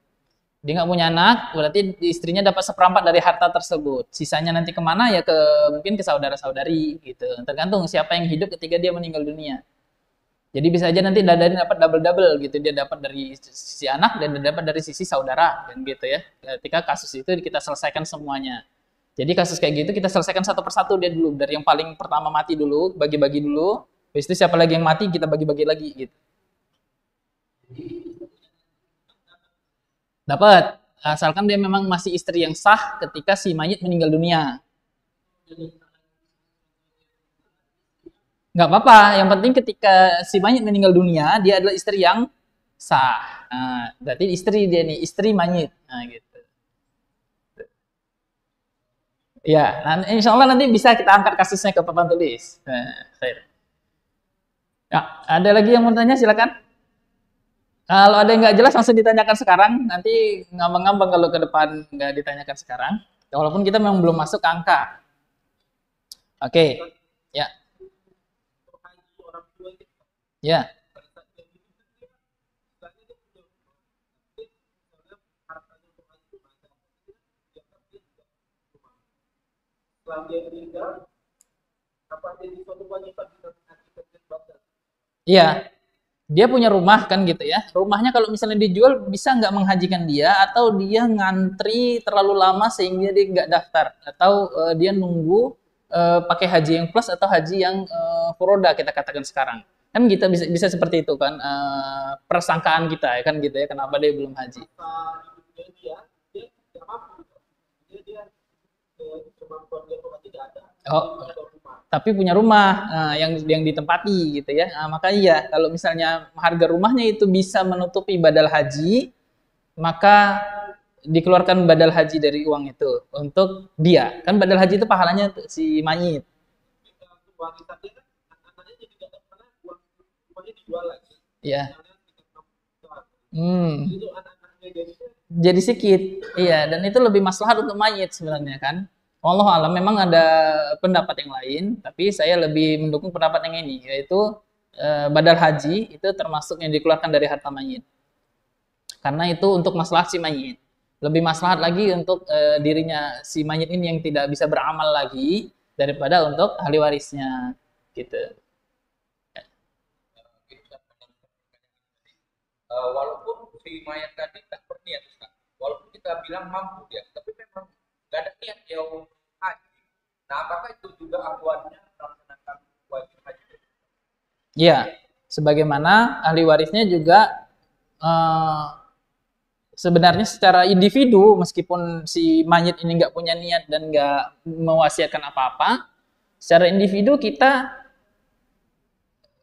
Dia nggak punya anak, berarti istrinya dapat 1/4 dari harta tersebut. Sisanya nanti kemana ya mungkin ke saudara-saudari gitu. Tergantung siapa yang hidup ketika dia meninggal dunia. Jadi bisa aja nanti dari dapat double gitu. Dia dapat dari sisi anak dan dapat dari sisi saudara dan gitu ya. Ketika kasus itu kita selesaikan semuanya. Jadi kasus kayak gitu kita selesaikan satu persatu dia dulu. Dari yang paling pertama mati dulu, bagi-bagi dulu. Habis itu siapa lagi yang mati kita bagi-bagi lagi gitu. Dapat, asalkan dia memang masih istri yang sah ketika si mayit meninggal dunia. Nggak apa-apa, yang penting ketika si mayit meninggal dunia, dia adalah istri yang sah. Nah, berarti istri dia nih, istri mayit. Nah, gitu. Ya, insya Allah nanti bisa kita angkat kasusnya ke papan tulis. Ya, ada lagi yang mau tanya, silakan. Kalau ada yang nggak jelas langsung ditanyakan sekarang, nanti ngambang-ngambang kalau ke depan nggak ditanyakan sekarang. Walaupun kita memang belum masuk ke angka. Oke. Ya. Orang tua itu Ya. pada saat dia hidup dia istilahnya dia punya rumah, tapi misalnya hartanya untuk haji banyak, dia kan dia tidak rumah. Setelah dia meninggal, apa jadi suatu kewajiban kita menghajikan dia badan? Iya. Dia punya rumah kan gitu ya. Rumahnya kalau misalnya dijual bisa nggak menghajikan dia, atau dia ngantri terlalu lama sehingga dia nggak daftar, atau dia nunggu pakai haji yang plus atau haji yang furoda kita katakan sekarang. Kan kita bisa seperti itu kan, persangkaan kita ya kan gitu ya, kenapa dia belum haji. Masa hidupnya dia tidak mampu. Dia kemampuan dia untuk haji tidak ada. Oh, Dia ada rumah. tapi punya rumah yang ditempati gitu ya. Maka iya, kalau misalnya harga rumahnya itu bisa menutupi badal haji, maka dikeluarkan badal haji dari uang itu untuk dia. Kan badal haji itu pahalanya untuk si mayit. Jika untuk warisan dia kan anak-anaknya jadi tidak ada karena rumahnya dijual lagi. Iya. Misalnya 3 juta. Hmm. Itu anak-anaknya jadinya Jadi sedikit. Iya, dan itu lebih maslahat untuk mayit sebenarnya kan. Allah alam, memang ada pendapat yang lain, tapi saya lebih mendukung pendapat yang ini, yaitu badal haji itu termasuk yang dikeluarkan dari harta mayit. Karena itu untuk maslahat si mayit. Lebih maslahat lagi untuk dirinya si mayit ini yang tidak bisa beramal lagi daripada untuk ahli warisnya gitu. Walaupun si mayat tadi tak berniat, Ustaz. Walaupun kita bilang mampu dia, tapi memang nggak ada niat dia untuk haji. Nah, apakah itu juga ahwalnya melaksanakan wajib haji? Iya, sebagaimana ahli warisnya juga sebenarnya secara individu, meskipun si mayit ini nggak punya niat dan nggak mewasiatkan apa-apa, secara individu kita,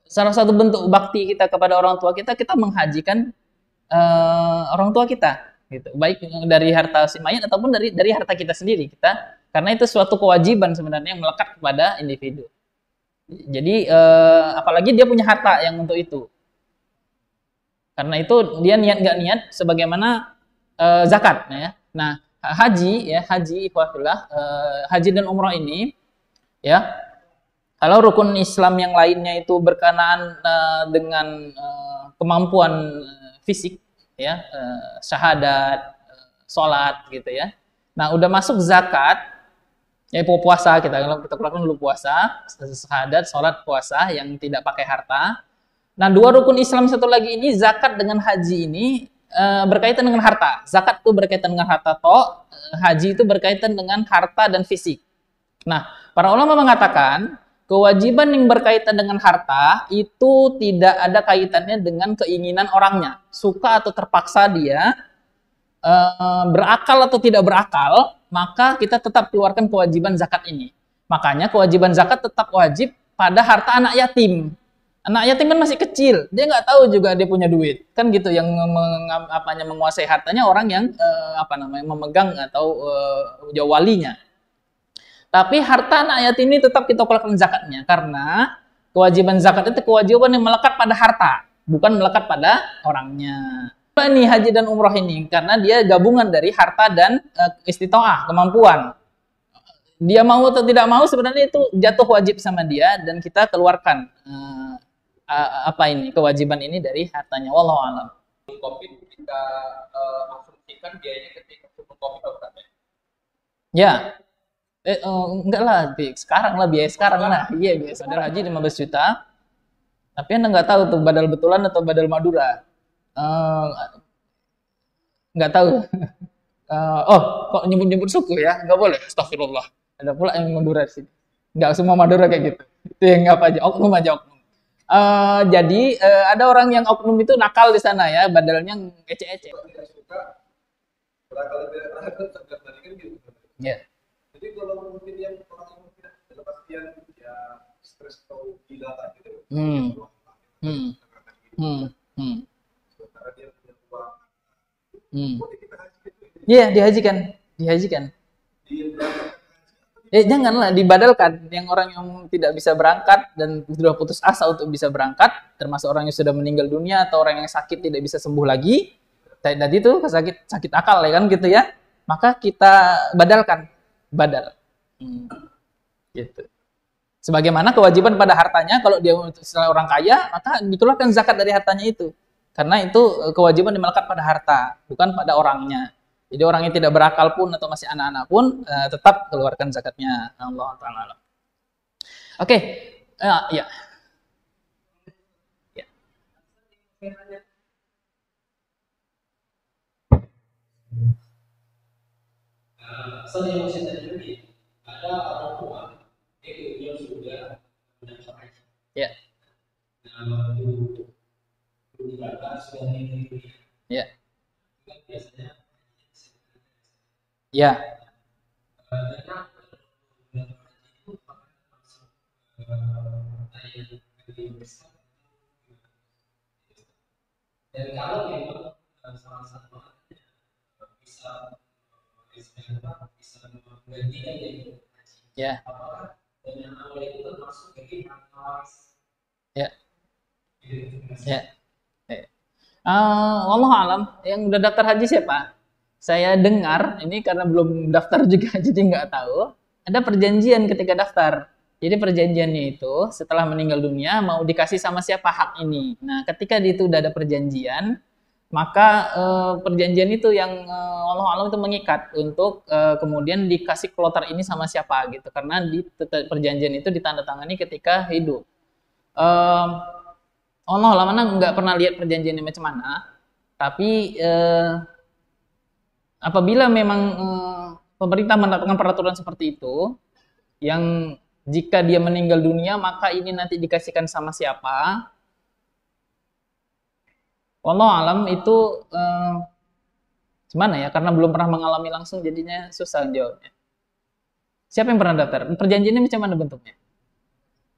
salah satu bentuk bakti kita kepada orang tua kita menghajikan orang tua kita, gitu. Baik dari harta si mayit ataupun dari harta kita sendiri kita, karena itu suatu kewajiban sebenarnya yang melekat kepada individu. Jadi apalagi dia punya harta yang untuk itu. Karena itu dia niat nggak niat sebagaimana zakat ya. Nah, haji ikhwatullah, haji dan umroh ini ya, kalau rukun Islam yang lainnya itu berkenaan dengan kemampuan fisik ya, syahadat, sholat gitu ya. Nah, udah masuk zakat, ya puasa, kita keluarkan dulu puasa, syahadat, sholat, puasa yang tidak pakai harta. Nah, dua rukun Islam satu lagi ini, zakat dengan haji ini berkaitan dengan harta. Zakat itu berkaitan dengan harta haji itu berkaitan dengan harta dan fisik. Nah, para ulama mengatakan kewajiban yang berkaitan dengan harta itu tidak ada kaitannya dengan keinginan orangnya. Suka atau terpaksa dia, berakal atau tidak berakal, maka kita tetap keluarkan kewajiban zakat ini. Makanya kewajiban zakat tetap wajib pada harta anak yatim. Anak yatim kan masih kecil, dia nggak tahu juga dia punya duit. Kan gitu, yang menguasai hartanya orang yang memegang atau walinya. Tapi harta anak yatim ini tetap kita keluarkan zakatnya, karena kewajiban zakat itu kewajiban yang melekat pada harta, bukan melekat pada orangnya. Ini haji dan umroh ini karena dia gabungan dari harta dan istitoah, kemampuan. Dia mau atau tidak mau sebenarnya itu jatuh wajib sama dia, dan kita keluarkan kewajiban ini dari hartanya. Wallahu a'lam. Kopi kita asumsikan biayanya ketika sebelum kopi Ustaz. Ya. Enggak lah, biaya sekarang lah. Iya, biasa. Badal haji 15 juta. Tapi Anda nggak tahu tuh badal betulan atau badal Madura. Nggak tahu. Kok nyebut-nyebut suku ya? Nggak boleh. Astagfirullah. Ada pula yang Madura di sini. Nggak semua Madura kayak gitu. Itu yang apa aja, oknum aja oknum. Jadi ada orang yang oknum itu nakal di sana ya, badalnya ece-ece. Ya. Jadi kalau mungkin yang orang yang tidak dalam artian ya stres atau gila gitu. Sementara dia punya uang. Boleh kita haji gitu. Iya, dihajikan. Janganlah dibadalkan. Yang orang yang tidak bisa berangkat dan sudah putus asa untuk bisa berangkat, termasuk orang yang sudah meninggal dunia atau orang yang sakit tidak bisa sembuh lagi, tadi itu sakit akal ya kan gitu ya. Maka kita badalkan. badal. Gitu. Sebagaimana kewajiban pada hartanya, kalau dia setelah orang kaya, maka dikeluarkan zakat dari hartanya itu. Karena itu kewajiban melekat pada harta, bukan pada orangnya. Jadi orang yang tidak berakal pun atau masih anak-anak pun tetap keluarkan zakatnya. Allah Ta'ala. Oke, ya. Saya masih tadi ada orang tua dia sudah mendaftar haji. Ya. Nah, waktu berangkat sudah ini. Ya. Biasanya. Ya. Dan kalau memang salah satu bisa menggantikan jadi ya, apakah dengan awal itu termasuk jadi harta ya, ya. Wallahu alam, yang udah daftar haji siapa? Saya dengar ini karena belum daftar juga jadi nggak tahu. Ada perjanjian ketika daftar. Jadi perjanjiannya itu setelah meninggal dunia mau dikasih sama siapa hak ini. Nah, ketika itu udah ada perjanjian, maka perjanjian itu yang Allah alam itu mengikat untuk kemudian dikasih kloter ini sama siapa gitu. Karena di perjanjian itu ditandatangani ketika hidup. Allah alam nggak pernah lihat perjanjiannya macam mana. Tapi apabila memang pemerintah menetapkan peraturan seperti itu, yang jika dia meninggal dunia maka ini nanti dikasihkan sama siapa? Wallahu alam itu gimana ya? Karena belum pernah mengalami langsung jadinya susah jawabnya. Siapa yang pernah daftar? Perjanjiannya macam mana bentuknya?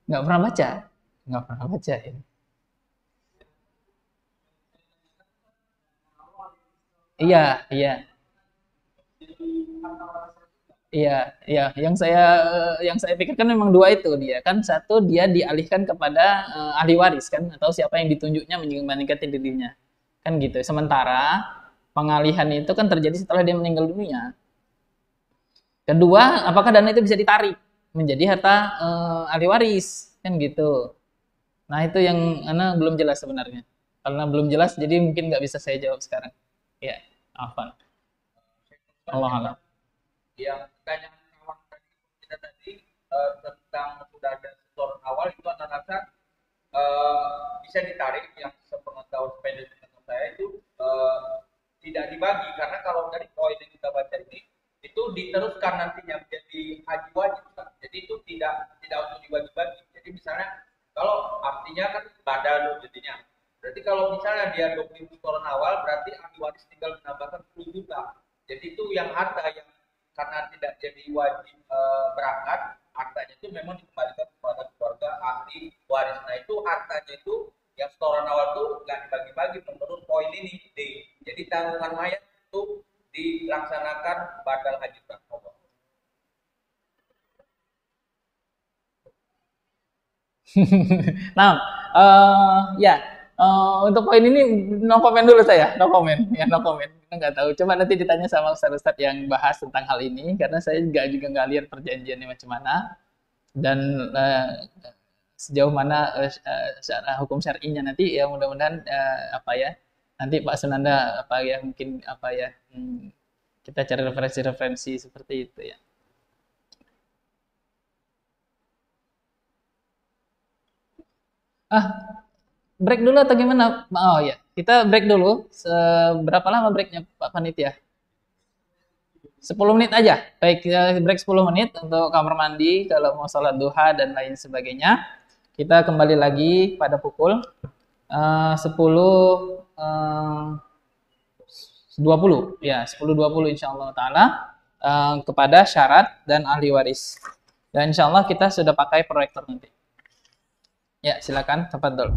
Nggak pernah baca? Nggak pernah baca ya. Iya, iya. Iya, iya. Yang saya pikirkan memang dua itu dia kan, satu dia dialihkan kepada ahli waris kan, atau siapa yang ditunjuknya menggantikan dirinya kan gitu. Sementara pengalihan itu kan terjadi setelah dia meninggal dunia. Kedua, apakah dana itu bisa ditarik menjadi harta ahli waris kan gitu. Nah itu yang Ana belum jelas sebenarnya. Karena belum jelas jadi mungkin nggak bisa saya jawab sekarang. Ya, afan. Allah alam. Yang pertanyaan kawan kita tadi tentang sudah ada setoran awal itu Anda rasa bisa ditarik, yang sepengetahuan saya itu tidak dibagi, karena kalau dari poin yang kita baca ini itu diteruskan nantinya menjadi haji wajib, jadi itu tidak untuk dibagi-bagi. Jadi misalnya kalau artinya kan badal jadinya, berarti kalau misalnya dia 20 setoran awal berarti ahli waris tinggal menambahkan 10 juta, jadi itu yang harta yang karena tidak jadi wajib berangkat, hartanya itu memang dikembalikan kepada keluarga ahli waris. Nah itu hartanya itu yang setoran awal itu nggak dibagi-bagi menurut poin ini D. Jadi tanggungan mayat itu dilaksanakan badal haji prakoba. Nah, ya. Untuk poin ini no comment dulu saya, no comment, ya no comment. Kita nggak tahu. Coba nanti ditanya sama ustadz-ustadz yang bahas tentang hal ini, karena saya juga nggak lihat perjanjiannya macam mana dan sejauh mana hukum syar'inya nanti. Ya mudah-mudahan apa ya nanti Pak Sunanda apa ya mungkin apa ya kita cari referensi-referensi seperti itu ya. Break dulu atau gimana? Oh ya, kita break dulu. Berapa lama breaknya Pak Panitia? 10 menit aja. Baik, kita break 10 menit untuk kamar mandi, kalau mau sholat duha dan lain sebagainya. Kita kembali lagi pada pukul 10.20. Ya, 10.20 insya Allah ta'ala kepada syarat dan ahli waris. Dan insya Allah kita sudah pakai proyektor nanti. Ya, silakan, tafadhol.